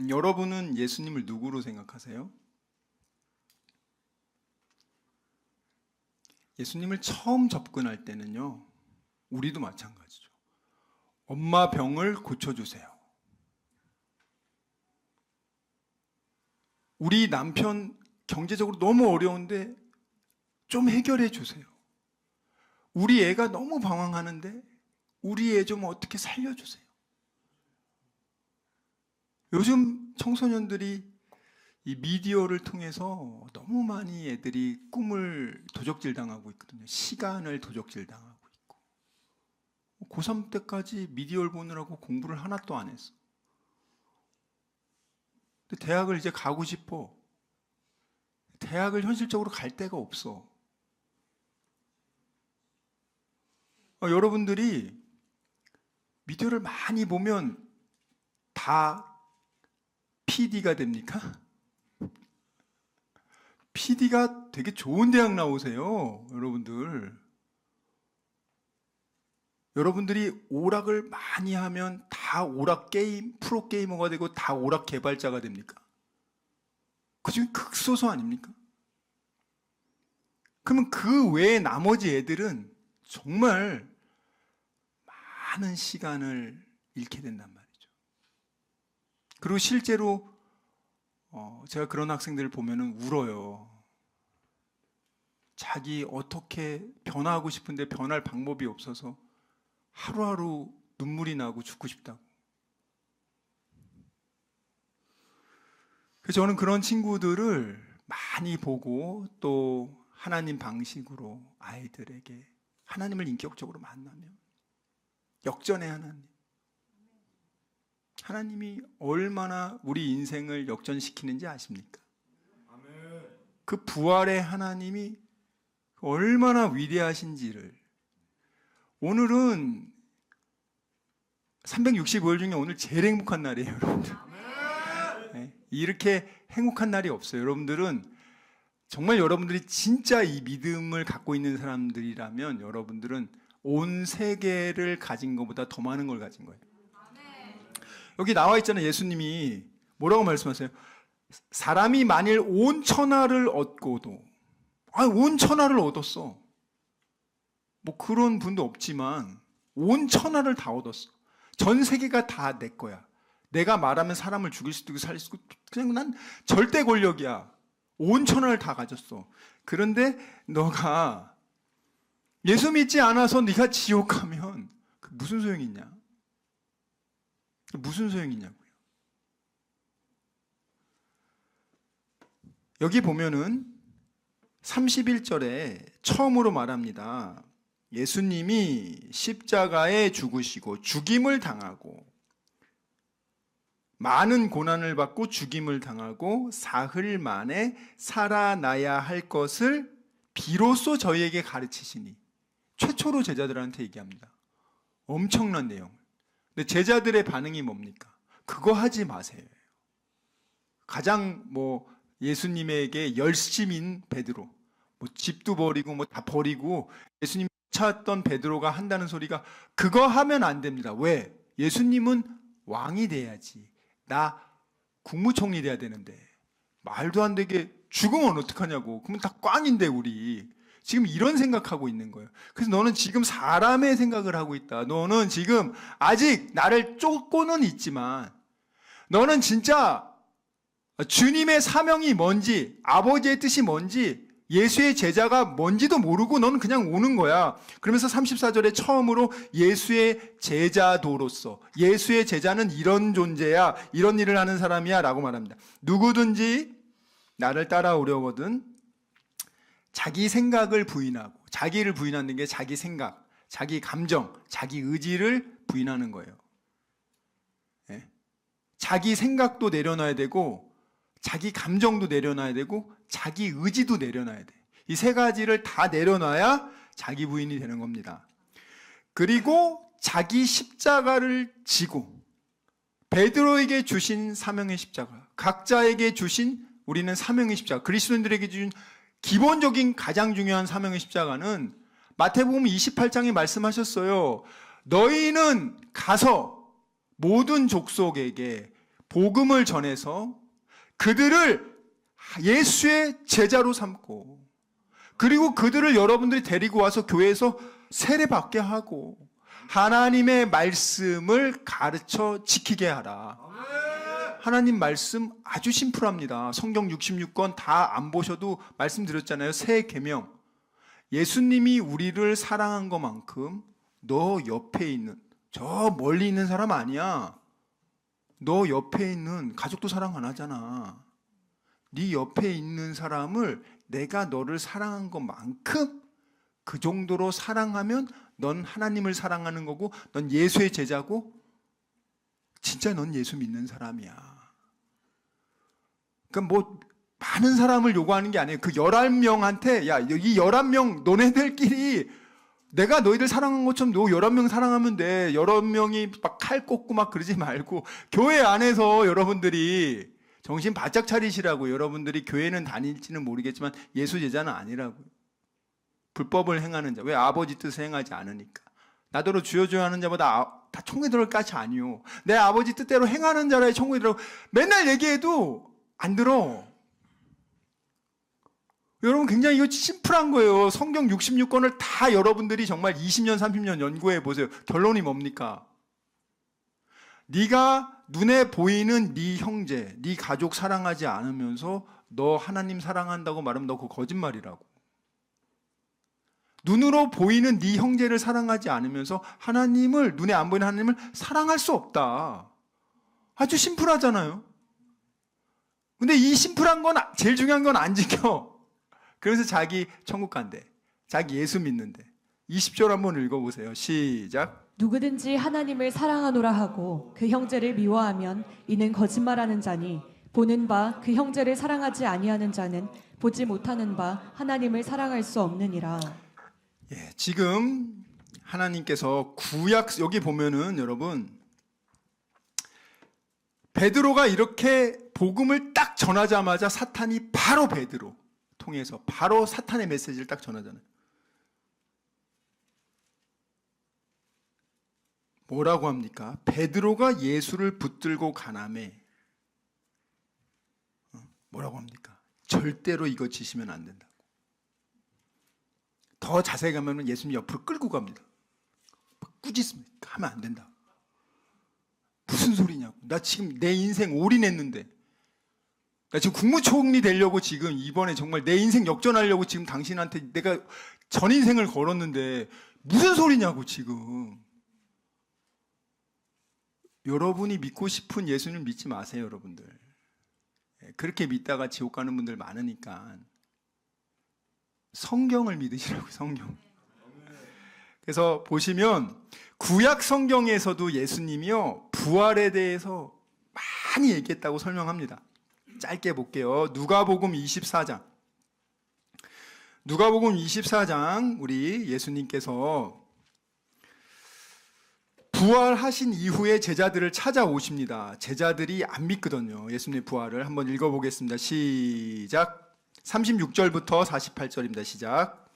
여러분은 예수님을 누구로 생각하세요? 예수님을 처음 접근할 때는요, 우리도 마찬가지죠. 엄마 병을 고쳐주세요. 우리 남편 경제적으로 너무 어려운데 좀 해결해 주세요. 우리 애가 너무 방황하는데 우리 애 좀 어떻게 살려주세요. 요즘 청소년들이 이 미디어를 통해서 너무 많이 애들이 꿈을 도적질 당하고 있거든요. 시간을 도적질 당하고 있고. 고3 때까지 미디어를 보느라고 공부를 하나도 안 했어. 근데 대학을 이제 가고 싶어. 대학을 현실적으로 갈 데가 없어. 여러분들이 미디어를 많이 보면 다 PD가 됩니까? PD가 되게 좋은 대학 나오세요, 여러분들. 여러분들이 오락을 많이 하면 다 오락 게임, 프로게이머가 되고 다 오락 개발자가 됩니까? 그중에 극소수 아닙니까? 그러면 그 외에 나머지 애들은 정말 많은 시간을 잃게 된단 말이죠. 그리고 실제로 제가 그런 학생들을 보면 울어요. 자기 어떻게 변화하고 싶은데 변할 방법이 없어서 하루하루 눈물이 나고 죽고 싶다고. 그래서 저는 그런 친구들을 많이 보고 또 하나님 방식으로 아이들에게 하나님을 인격적으로 만나면 역전의 하나님. 하나님이 얼마나 우리 인생을 역전시키는지 아십니까? 그 부활의 하나님이 얼마나 위대하신지를. 오늘은 365일 중에 오늘 제일 행복한 날이에요, 여러분들. 네, 이렇게 행복한 날이 없어요. 여러분들은 정말 여러분들이 진짜 이 믿음을 갖고 있는 사람들이라면 여러분들은 온 세계를 가진 것보다 더 많은 걸 가진 거예요. 여기 나와 있잖아요. 예수님이 뭐라고 말씀하세요? 사람이 만일 온 천하를 얻고도, 온 천하를 얻었어. 뭐 그런 분도 없지만 온 천하를 다 얻었어. 전 세계가 다 내 거야. 내가 말하면 사람을 죽일 수도 있고 살릴 수도 있고, 그냥 난 절대 권력이야. 온 천하를 다 가졌어. 그런데 너가 예수 믿지 않아서 네가 지옥 가면 무슨 소용이 있냐? 무슨 소용이 있냐고요. 여기 보면은 31절에 처음으로 말합니다. 예수님이 십자가에 죽으시고 죽임을 당하고 많은 고난을 받고 죽임을 당하고 사흘 만에 살아나야 할 것을 비로소 저희에게 가르치시니. 최초로 제자들한테 얘기합니다. 엄청난 내용. 근데 제자들의 반응이 뭡니까? 그거 하지 마세요. 가장 예수님에게 열심인 베드로, 집도 버리고 다 버리고 예수님 찾던 베드로가 한다는 소리가 그거 하면 안 됩니다. 왜? 예수님은 왕이 돼야지. 나 국무총리 돼야 되는데 말도 안 되게 죽으면 어떡하냐고. 그러면 다 꽝인데 우리. 지금 이런 생각하고 있는 거예요. 그래서 너는 지금 사람의 생각을 하고 있다. 너는 지금 아직 나를 쫓고는 있지만 너는 진짜 주님의 사명이 뭔지, 아버지의 뜻이 뭔지, 예수의 제자가 뭔지도 모르고 너는 그냥 오는 거야. 그러면서 34절에 처음으로 예수의 제자도로서, 예수의 제자는 이런 존재야, 이런 일을 하는 사람이야 라고 말합니다. 누구든지 나를 따라오려거든 자기 생각을 부인하고, 자기를 부인하는 게 자기 생각, 자기 감정, 자기 의지를 부인하는 거예요. 네? 자기 생각도 내려놔야 되고 자기 감정도 내려놔야 되고 자기 의지도 내려놔야 돼. 이 세 가지를 다 내려놔야 자기 부인이 되는 겁니다. 그리고 자기 십자가를 지고, 베드로에게 주신 사명의 십자가, 각자에게 주신 우리는 사명의 십자가, 그리스도인들에게 주신 기본적인 가장 중요한 사명의 십자가는 마태복음 28장에 말씀하셨어요. 너희는 가서 모든 족속에게 복음을 전해서 그들을 예수의 제자로 삼고, 그리고 그들을 여러분들이 데리고 와서 교회에서 세례받게 하고 하나님의 말씀을 가르쳐 지키게 하라. 하나님 말씀 아주 심플합니다. 성경 66권 다 안 보셔도 말씀드렸잖아요. 새 계명. 예수님이 우리를 사랑한 것만큼 너 옆에 있는, 저 멀리 있는 사람 아니야. 너 옆에 있는 가족도 사랑 안 하잖아. 네 옆에 있는 사람을 내가 너를 사랑한 것만큼 그 정도로 사랑하면 넌 하나님을 사랑하는 거고, 넌 예수의 제자고, 진짜 넌 예수 믿는 사람이야. 그러니까 뭐 많은 사람을 요구하는 게 아니에요. 그 11명한테 야, 이 11명 너네들끼리 내가 너희들 사랑한 것처럼 너 11명 사랑하면 돼. 11명이 막 칼 꽂고 막 그러지 말고, 교회 안에서 여러분들이 정신 바짝 차리시라고. 여러분들이 교회는 다닐지는 모르겠지만 예수 제자는 아니라고요. 불법을 행하는 자. 왜? 아버지 뜻을 행하지 않으니까. 나더러 주여 하는 자보다 다 천국에 들어갈 것이 아니요. 내 아버지 뜻대로 행하는 자라야 천국에 들어가고. 맨날 얘기해도 안 들어. 여러분, 굉장히 이거 심플한 거예요. 성경 66권을 다 여러분들이 정말 20년, 30년 연구해 보세요. 결론이 뭡니까? 네가 눈에 보이는 네 형제, 네 가족 사랑하지 않으면서 너 하나님 사랑한다고 말하면 너 그거 거짓말이라고. 눈으로 보이는 네 형제를 사랑하지 않으면서 하나님을, 눈에 안 보이는 하나님을 사랑할 수 없다. 아주 심플하잖아요. 근데 이 심플한 건, 제일 중요한 건 안 지켜. 그래서 자기 천국 간대. 자기 예수 믿는데. 20절 한번 읽어보세요. 시작. 누구든지 하나님을 사랑하노라 하고 그 형제를 미워하면 이는 거짓말하는 자니, 보는 바 그 형제를 사랑하지 아니하는 자는 보지 못하는 바 하나님을 사랑할 수 없느니라. 예, 지금 하나님께서 구약, 여기 보면은 여러분, 베드로가 이렇게 복음을 딱 전하자마자 사탄이 바로 베드로 통해서 바로 사탄의 메시지를 딱 전하잖아요. 뭐라고 합니까? 베드로가 예수를 붙들고 가나매. 뭐라고 합니까? 절대로 이거 지시면 안 된다고. 더 자세히 가면 예수님 옆으로 끌고 갑니다. 꾸짖습니다. 하면 안 된다. 무슨 소리냐고. 나 지금 내 인생 올인했는데, 나 지금 국무총리 되려고 지금 이번에 정말 내 인생 역전하려고 지금 당신한테 내가 전 인생을 걸었는데 무슨 소리냐고 지금. 여러분이 믿고 싶은 예수님을 믿지 마세요, 여러분들. 그렇게 믿다가 지옥 가는 분들 많으니까 성경을 믿으시라고, 성경. 그래서 보시면 구약 성경에서도 예수님이요, 부활에 대해서 많이 얘기했다고 설명합니다. 짧게 볼게요. 누가복음 24장. 누가복음 24장, 우리 예수님께서 부활하신 이후에 제자들을 찾아오십니다. 제자들이 안 믿거든요. 예수님의 부활을. 한번 읽어보겠습니다. 시작. 36절부터 48절입니다. 시작.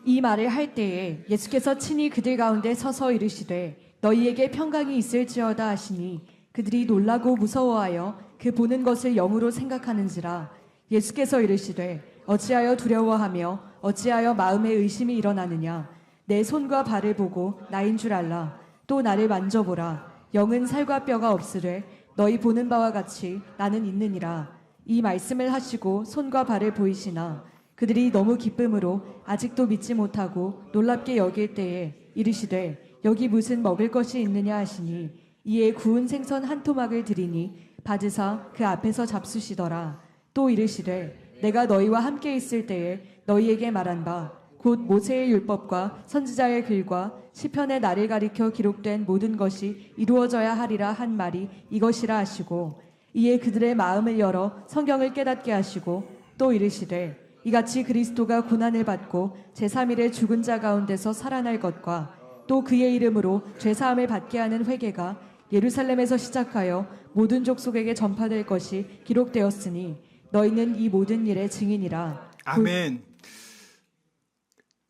이 말을 할 때에 예수께서 친히 그들 가운데 서서 이르시되 너희에게 평강이 있을지어다 하시니 그들이 놀라고 무서워하여 그 보는 것을 영으로 생각하는지라. 예수께서 이르시되 어찌하여 두려워하며 어찌하여 마음에 의심이 일어나느냐. 내 손과 발을 보고 나인 줄 알라. 또 나를 만져보라. 영은 살과 뼈가 없으되 너희 보는 바와 같이 나는 있느니라. 이 말씀을 하시고 손과 발을 보이시나 그들이 너무 기쁨으로 아직도 믿지 못하고 놀랍게 여길 때에 이르시되 여기 무슨 먹을 것이 있느냐 하시니 이에 구운 생선 한 토막을 드리니 받으사 그 앞에서 잡수시더라. 또 이르시되 내가 너희와 함께 있을 때에 너희에게 말한 바 곧 모세의 율법과 선지자의 글과 시편의 나를 가리켜 기록된 모든 것이 이루어져야 하리라 한 말이 이것이라 하시고 이에 그들의 마음을 열어 성경을 깨닫게 하시고 또 이르시되 이같이 그리스도가 고난을 받고 제3일에 죽은 자 가운데서 살아날 것과 또 그의 이름으로 죄사함을 받게 하는 회개가 예루살렘에서 시작하여 모든 족속에게 전파될 것이 기록되었으니 너희는 이 모든 일의 증인이라. 아멘.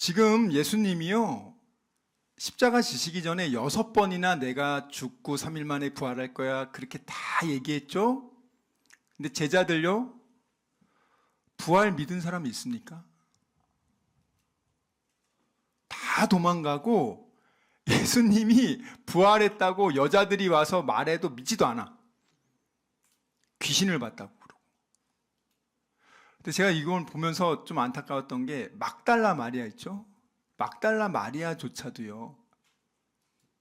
지금 예수님이요, 십자가 지시기 전에 6번이나 내가 죽고 3일 만에 부활할 거야 그렇게 다 얘기했죠. 근데 제자들요, 부활 믿은 사람이 있습니까? 다 도망가고 예수님이 부활했다고 여자들이 와서 말해도 믿지도 않아. 귀신을 봤다고 그러고. 근데 제가 이걸 보면서 좀 안타까웠던 게 막달라 마리아 있죠? 막달라 마리아조차도요,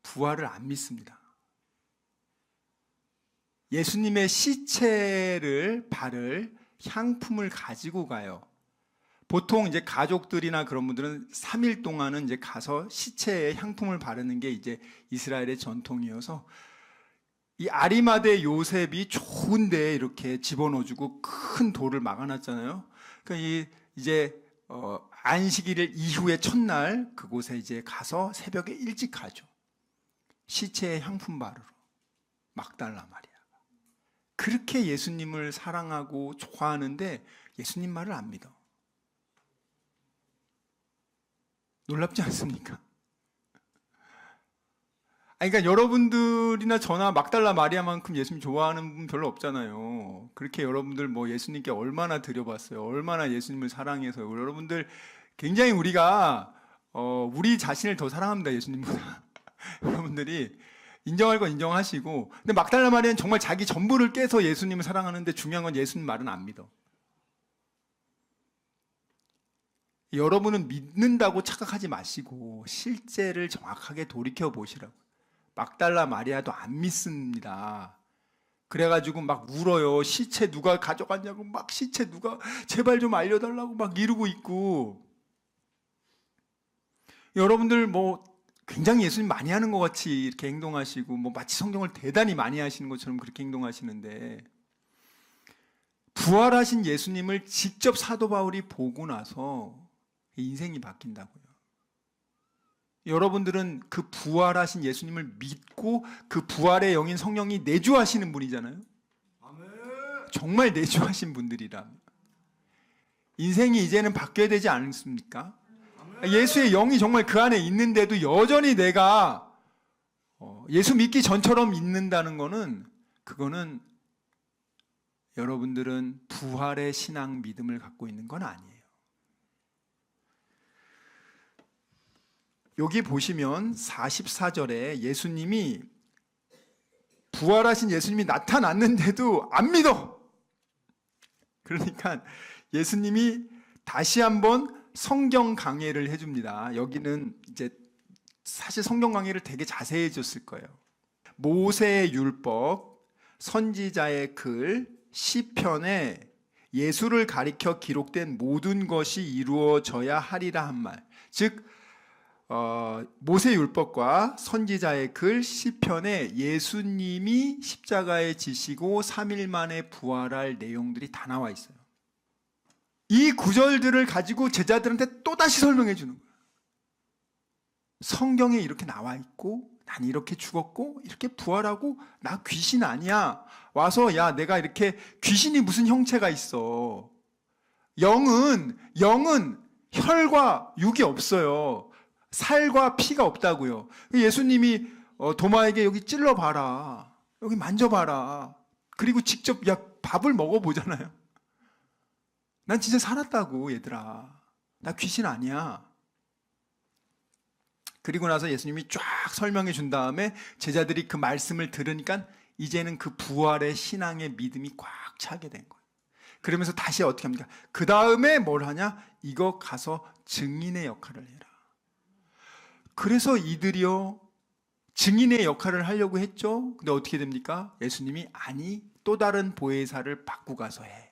부활을 안 믿습니다. 예수님의 시체를 바를 향품을 가지고 가요. 보통 이제 가족들이나 그런 분들은 3일 동안은 이제 가서 시체에 향품을 바르는 게 이제 이스라엘의 전통이어서, 이 아리마대 요셉이 좋은데 이렇게 집어넣어주고 큰 돌을 막아놨잖아요. 그러니까 이제 안식일 이후의 첫날 그곳에 이제 가서 새벽에 일찍 가죠. 시체에 향품 바르러. 막달라 마리아. 그렇게 예수님을 사랑하고 좋아하는데 예수님 말을 안 믿어. 놀랍지 않습니까? 그러니까 여러분들이나 저나 막달라 마리아만큼 예수님 좋아하는 분 별로 없잖아요. 그렇게 여러분들 뭐 예수님께 얼마나 드려봤어요. 얼마나 예수님을 사랑해서. 여러분들 굉장히 우리가 우리 자신을 더 사랑합니다, 예수님보다. 여러분들이 인정할 건 인정하시고. 근데 막달라 마리아는 정말 자기 전부를 깨서 예수님을 사랑하는데 중요한 건 예수님 말은 안 믿어. 여러분은 믿는다고 착각하지 마시고 실제를 정확하게 돌이켜 보시라고. 막달라 마리아도 안 믿습니다. 그래가지고 막 울어요. 시체 누가 가져갔냐고, 막 시체 누가 제발 좀 알려달라고 막 이러고 있고. 여러분들 뭐 굉장히 예수님 많이 하는 것 같이 이렇게 행동하시고, 뭐 마치 성경을 대단히 많이 하시는 것처럼 그렇게 행동하시는데, 부활하신 예수님을 직접 사도 바울이 보고 나서 인생이 바뀐다고요. 여러분들은 그 부활하신 예수님을 믿고 그 부활의 영인 성령이 내주하시는 분이잖아요. 정말 내주하신 분들이라 인생이 이제는 바뀌어야 되지 않습니까? 예수의 영이 정말 그 안에 있는데도 여전히 내가 예수 믿기 전처럼 있는다는 거는, 그거는 여러분들은 부활의 신앙 믿음을 갖고 있는 건 아니에요. 여기 보시면 44절에 예수님이, 부활하신 예수님이 나타났는데도 안 믿어. 그러니까 예수님이 다시 한번 성경 강해를 해줍니다. 여기는 이제 사실 성경 강해를 되게 자세히 해줬을 거예요. 모세의 율법, 선지자의 글, 시편에 예수를 가리켜 기록된 모든 것이 이루어져야 하리라 한 말. 즉 모세 율법과 선지자의 글, 시편에 예수님이 십자가에 지시고 3일 만에 부활할 내용들이 다 나와 있어요. 이 구절들을 가지고 제자들한테 또다시 설명해 주는 거예요. 성경에 이렇게 나와 있고, 난 이렇게 죽었고 이렇게 부활하고, 나 귀신 아니야. 와서 야, 내가 이렇게, 귀신이 무슨 형체가 있어. 영은 혈과 육이 없어요. 살과 피가 없다고요. 예수님이 도마에게 여기 찔러봐라, 여기 만져봐라, 그리고 직접 야 밥을 먹어보잖아요. 난 진짜 살았다고, 얘들아. 나 귀신 아니야. 그리고 나서 예수님이 쫙 설명해 준 다음에 제자들이 그 말씀을 들으니까 이제는 그 부활의 신앙의 믿음이 꽉 차게 된 거예요. 그러면서 다시 어떻게 합니까? 그 다음에 뭘 하냐? 이거 가서 증인의 역할을 해라. 그래서 이들이요, 증인의 역할을 하려고 했죠. 근데 어떻게 됩니까? 예수님이 아니, 또 다른 보혜사를 받고 가서 해.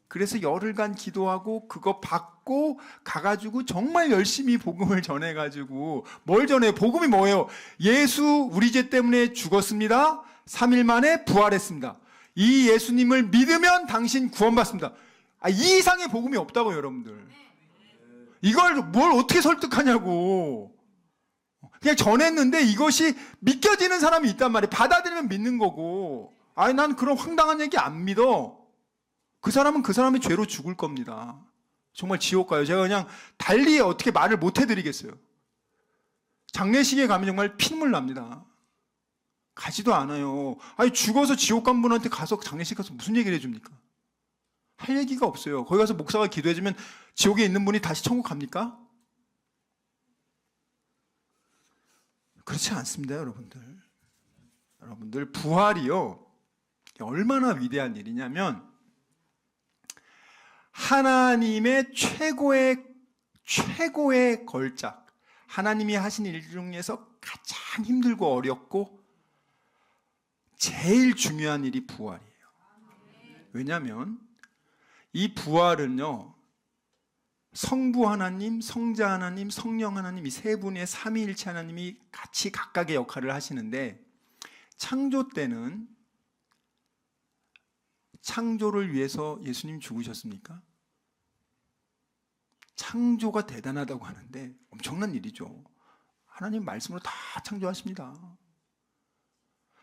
그래서 열흘간 기도하고 그거 받고 가가지고 정말 열심히 복음을 전해가지고, 뭘 전해? 복음이 뭐예요? 예수 우리 죄 때문에 죽었습니다. 3일 만에 부활했습니다. 이 예수님을 믿으면 당신 구원받습니다. 이 이상의 복음이 없다고, 여러분들. 이걸 뭘 어떻게 설득하냐고. 그냥 전했는데 이것이 믿겨지는 사람이 있단 말이에요. 받아들이면 믿는 거고. 난 그런 황당한 얘기 안 믿어. 그 사람은 그 사람의 죄로 죽을 겁니다. 정말 지옥 가요. 제가 그냥 달리 어떻게 말을 못 해드리겠어요. 장례식에 가면 정말 피눈물 납니다. 가지도 않아요. 아니 죽어서 지옥 간 분한테 가서 장례식 가서 무슨 얘기를 해줍니까? 할 얘기가 없어요. 거기 가서 목사가 기도해주면 지옥에 있는 분이 다시 천국 갑니까? 그렇지 않습니다, 여러분들. 여러분들 부활이요 얼마나 위대한 일이냐면 하나님의 최고의 걸작, 하나님이 하신 일 중에서 가장 힘들고 어렵고 제일 중요한 일이 부활이에요. 왜냐하면 이 부활은요 성부 하나님, 성자 하나님, 성령 하나님 이 세 분의 삼위일체 하나님이 같이 각각의 역할을 하시는데, 창조 때는 창조를 위해서 예수님 죽으셨습니까? 창조가 대단하다고 하는데 엄청난 일이죠. 하나님 말씀으로 다 창조하십니다.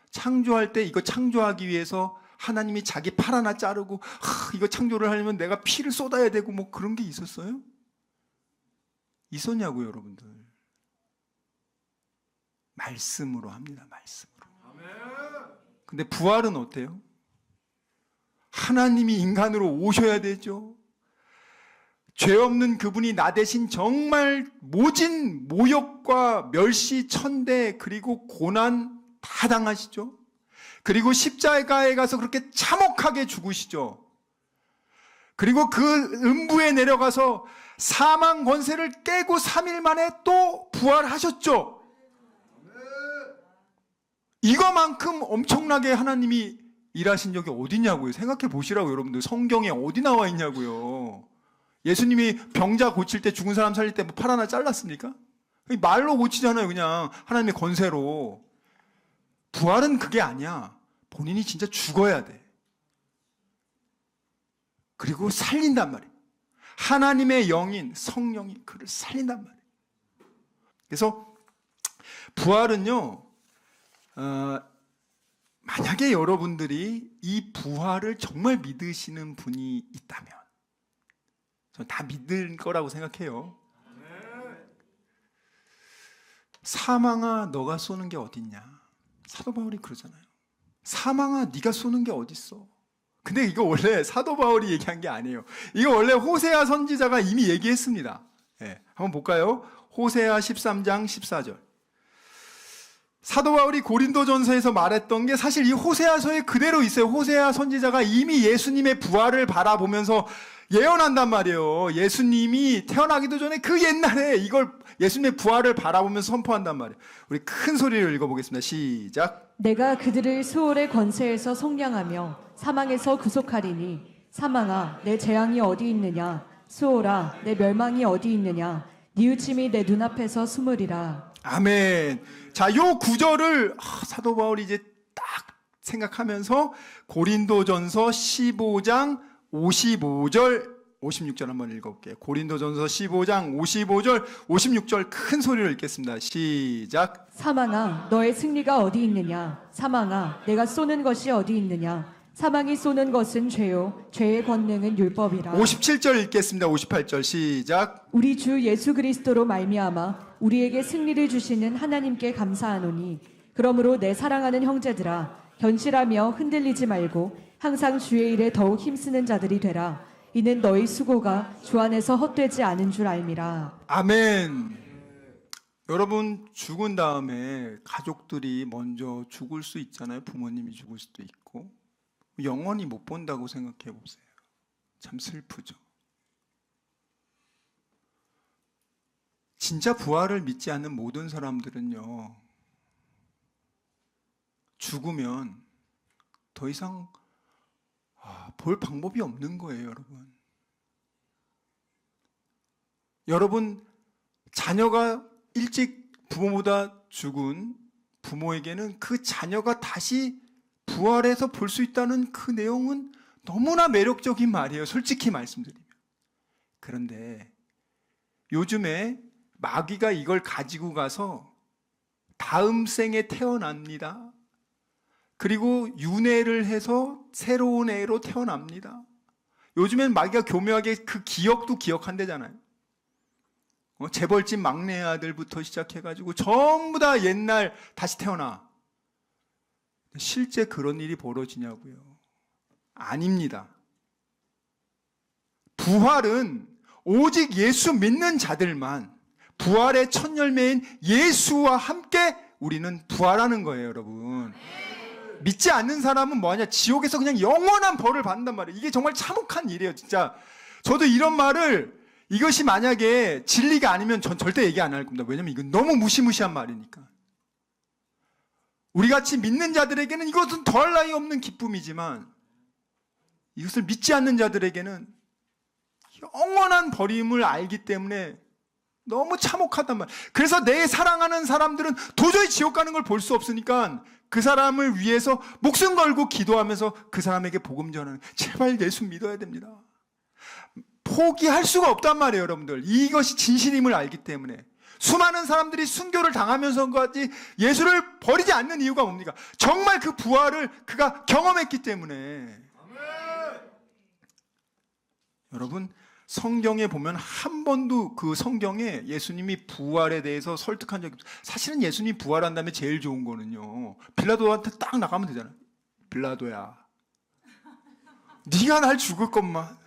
창조할 때 이거 창조하기 위해서 하나님이 자기 팔 하나 자르고 이거 창조를 하려면 내가 피를 쏟아야 되고 뭐 그런 게 있었어요? 있었냐고요, 여러분들. 말씀으로 합니다. 말씀으로. 근데 부활은 어때요? 하나님이 인간으로 오셔야 되죠. 죄 없는 그분이 나 대신 정말 모진 모욕과 멸시, 천대 그리고 고난 다 당하시죠. 그리고 십자가에 가서 그렇게 참혹하게 죽으시죠. 그리고 그 음부에 내려가서 사망 권세를 깨고 3일 만에 또 부활하셨죠. 이거만큼 엄청나게 하나님이 일하신 적이 어디냐고요. 생각해 보시라고 여러분들. 성경에 어디 나와 있냐고요. 예수님이 병자 고칠 때, 죽은 사람 살릴 때 뭐 팔 하나 잘랐습니까? 말로 고치잖아요. 그냥 하나님의 권세로. 부활은 그게 아니야. 본인이 진짜 죽어야 돼. 그리고 살린단 말이에요. 하나님의 영인 성령이 그를 살린단 말이에요. 그래서 부활은요 만약에 여러분들이 이 부활을 정말 믿으시는 분이 있다면, 저는 다 믿을 거라고 생각해요. 사망아 너가 쏘는 게 어딨냐, 사도 바울이 그러잖아요. 사망아 네가 쏘는 게 어딨어. 근데 이거 원래 사도 바울이 얘기한 게 아니에요. 이거 원래 호세아 선지자가 이미 얘기했습니다. 네, 한번 볼까요? 호세아 13장 14절. 사도 바울이 고린도전서에서 말했던 게 사실 이 호세아서에 그대로 있어요. 호세아 선지자가 이미 예수님의 부활을 바라보면서 예언한단 말이에요. 예수님이 태어나기도 전에 그 옛날에 이걸 예수님의 부활을 바라보면서 선포한단 말이에요. 우리 큰 소리로 읽어보겠습니다. 시작. 내가 그들을 수월의 권세에서 속량하며 사망에서 구속하리니 사망아 내 재앙이 어디 있느냐, 수월아 내 멸망이 어디 있느냐, 뉘우침이 내 눈앞에서 숨으리라. 아멘. 자, 요 구절을 사도 바울이 이제 딱 생각하면서 고린도전서 15장 55절 56절 한번 읽어볼게요. 고린도전서 15장 55절 56절 큰 소리로 읽겠습니다. 시작. 사망아 너의 승리가 어디 있느냐, 사망아 내가 쏘는 것이 어디 있느냐, 사망이 쏘는 것은 죄요 죄의 권능은 율법이라. 57절 읽겠습니다. 58절 시작. 우리 주 예수 그리스도로 말미암아 우리에게 승리를 주시는 하나님께 감사하노니 그러므로 내 사랑하는 형제들아 견실하며 흔들리지 말고 항상 주의 일에 더욱 힘쓰는 자들이 되라. 이는 너희 수고가 주 안에서 헛되지 않은 줄 알미라. 아멘. 여러분 죽은 다음에 가족들이 먼저 죽을 수 있잖아요. 부모님이 죽을 수도 있고 영원히 못 본다고 생각해 보세요. 참 슬프죠. 진짜 부활을 믿지 않는 모든 사람들은요 죽으면 더 이상 볼 방법이 없는 거예요. 여러분 자녀가 일찍 부모보다 죽은 부모에게는 그 자녀가 다시 부활해서 볼 수 있다는 그 내용은 너무나 매력적인 말이에요. 솔직히 말씀드리면. 그런데 요즘에 마귀가 이걸 가지고 가서 다음 생에 태어납니다. 그리고 윤회를 해서 새로운 애로 태어납니다. 요즘엔 마귀가 교묘하게 그 기억도 기억한대잖아요. 재벌집 막내 아들부터 시작해가지고 전부 다 옛날 다시 태어나. 실제 그런 일이 벌어지냐고요? 아닙니다. 부활은 오직 예수 믿는 자들만, 부활의 첫 열매인 예수와 함께 우리는 부활하는 거예요, 여러분. 믿지 않는 사람은 뭐하냐? 지옥에서 그냥 영원한 벌을 받는단 말이에요. 이게 정말 참혹한 일이에요, 진짜. 저도 이런 말을, 이것이 만약에 진리가 아니면 전 절대 얘기 안 할 겁니다. 왜냐면 이건 너무 무시무시한 말이니까. 우리같이 믿는 자들에게는 이것은 더할 나위 없는 기쁨이지만, 이것을 믿지 않는 자들에게는 영원한 벌임을 알기 때문에 너무 참혹하단 말이에요. 그래서 내 사랑하는 사람들은 도저히 지옥 가는 걸 볼 수 없으니까 그 사람을 위해서 목숨 걸고 기도하면서 그 사람에게 복음 전하는, 제발 예수 믿어야 됩니다. 포기할 수가 없단 말이에요, 여러분들. 이것이 진실임을 알기 때문에. 수많은 사람들이 순교를 당하면서까지 예수를 버리지 않는 이유가 뭡니까? 정말 그 부활을 그가 경험했기 때문에. 여러분, 성경에 보면 한 번도 그 성경에 예수님이 부활에 대해서 설득한 적이 없어요. 사실은 예수님이 부활한 다음에 제일 좋은 거는요, 빌라도한테 딱 나가면 되잖아요. 빌라도야, 네가 날 죽을 것만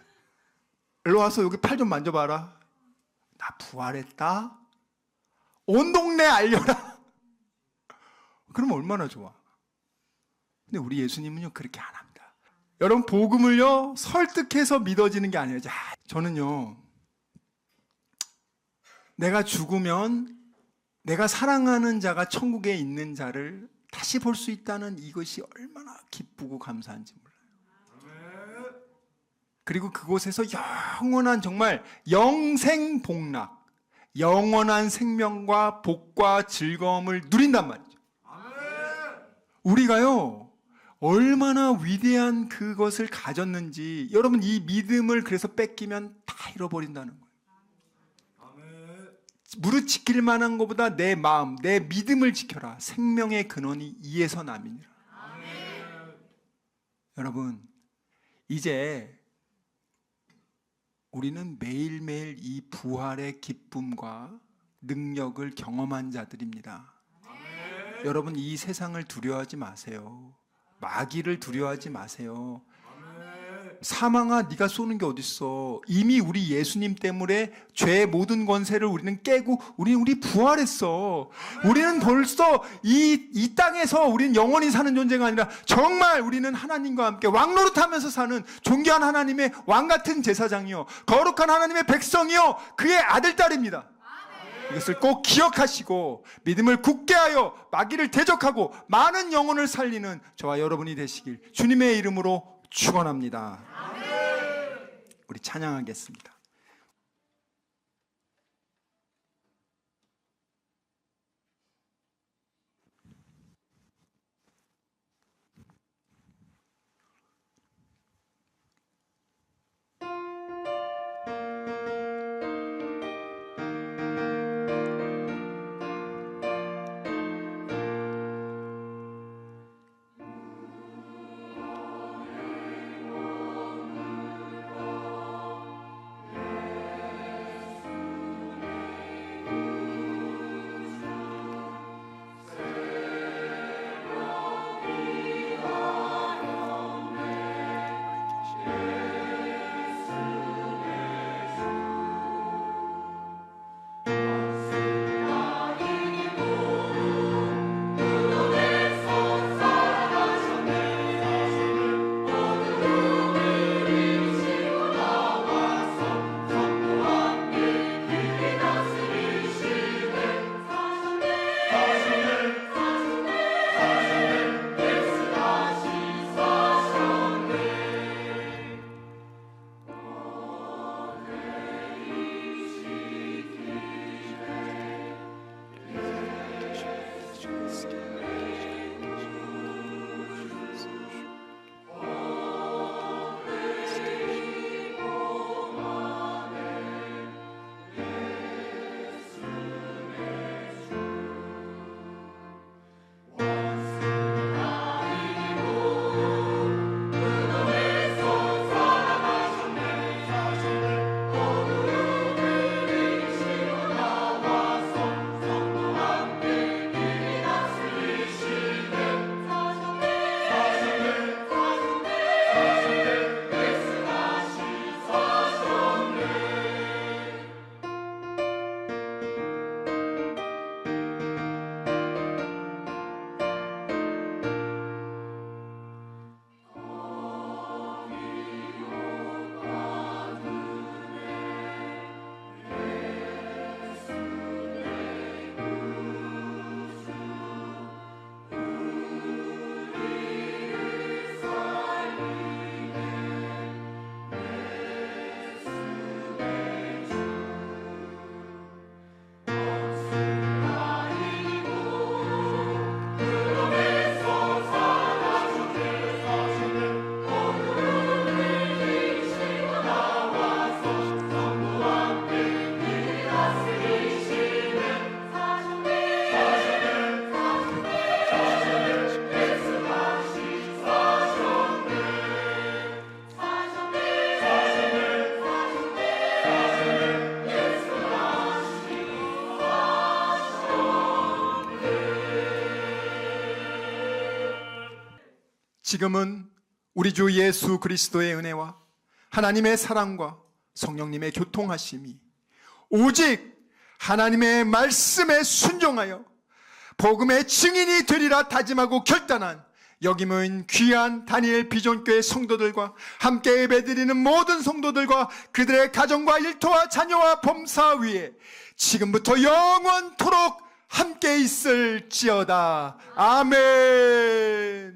일로 와서 여기 팔 좀 만져봐라. 나 부활했다. 온 동네 알려라. 그러면 얼마나 좋아. 근데 우리 예수님은요, 그렇게 안 합니다. 여러분, 복음을요, 설득해서 믿어지는 게 아니에요. 자, 저는요, 내가 죽으면 내가 사랑하는 자가 천국에 있는 자를 다시 볼 수 있다는 이것이 얼마나 기쁘고 감사한지 몰라요. 그리고 그곳에서 영원한, 정말 영생복락, 영원한 생명과 복과 즐거움을 누린단 말이죠. 우리가요, 얼마나 위대한 그것을 가졌는지, 여러분, 이 믿음을 그래서 뺏기면 다 잃어버린다는 거예요. 무릇 지킬 만한 것보다 내 마음, 내 믿음을 지켜라. 생명의 근원이 이에서 남이니라. 여러분, 이제 우리는 매일매일 이 부활의 기쁨과 능력을 경험한 자들입니다. 여러분, 이 세상을 두려워하지 마세요. 마귀를 두려워하지 마세요. 사망아, 네가 쏘는 게 어딨어. 이미 우리 예수님 때문에 죄의 모든 권세를 우리는 깨고 우리 부활했어. 우리는 벌써 이 땅에서 우리는 영원히 사는 존재가 아니라 정말 우리는 하나님과 함께 왕노릇하면서 사는 존귀한 하나님의 왕같은 제사장이요, 거룩한 하나님의 백성이요, 그의 아들딸입니다. 이것을 꼭 기억하시고 믿음을 굳게 하여 마귀를 대적하고 많은 영혼을 살리는 저와 여러분이 되시길 주님의 이름으로 축원합니다. 우리 찬양하겠습니다. 지금은 우리 주 예수 그리스도의 은혜와 하나님의 사랑과 성령님의 교통하심이 오직 하나님의 말씀에 순종하여 복음의 증인이 되리라 다짐하고 결단한 여김은 귀한 다니엘 비전교회 성도들과 함께 예배드리는 모든 성도들과 그들의 가정과 일터와 자녀와 범사 위에 지금부터 영원토록 함께 있을지어다. 아멘.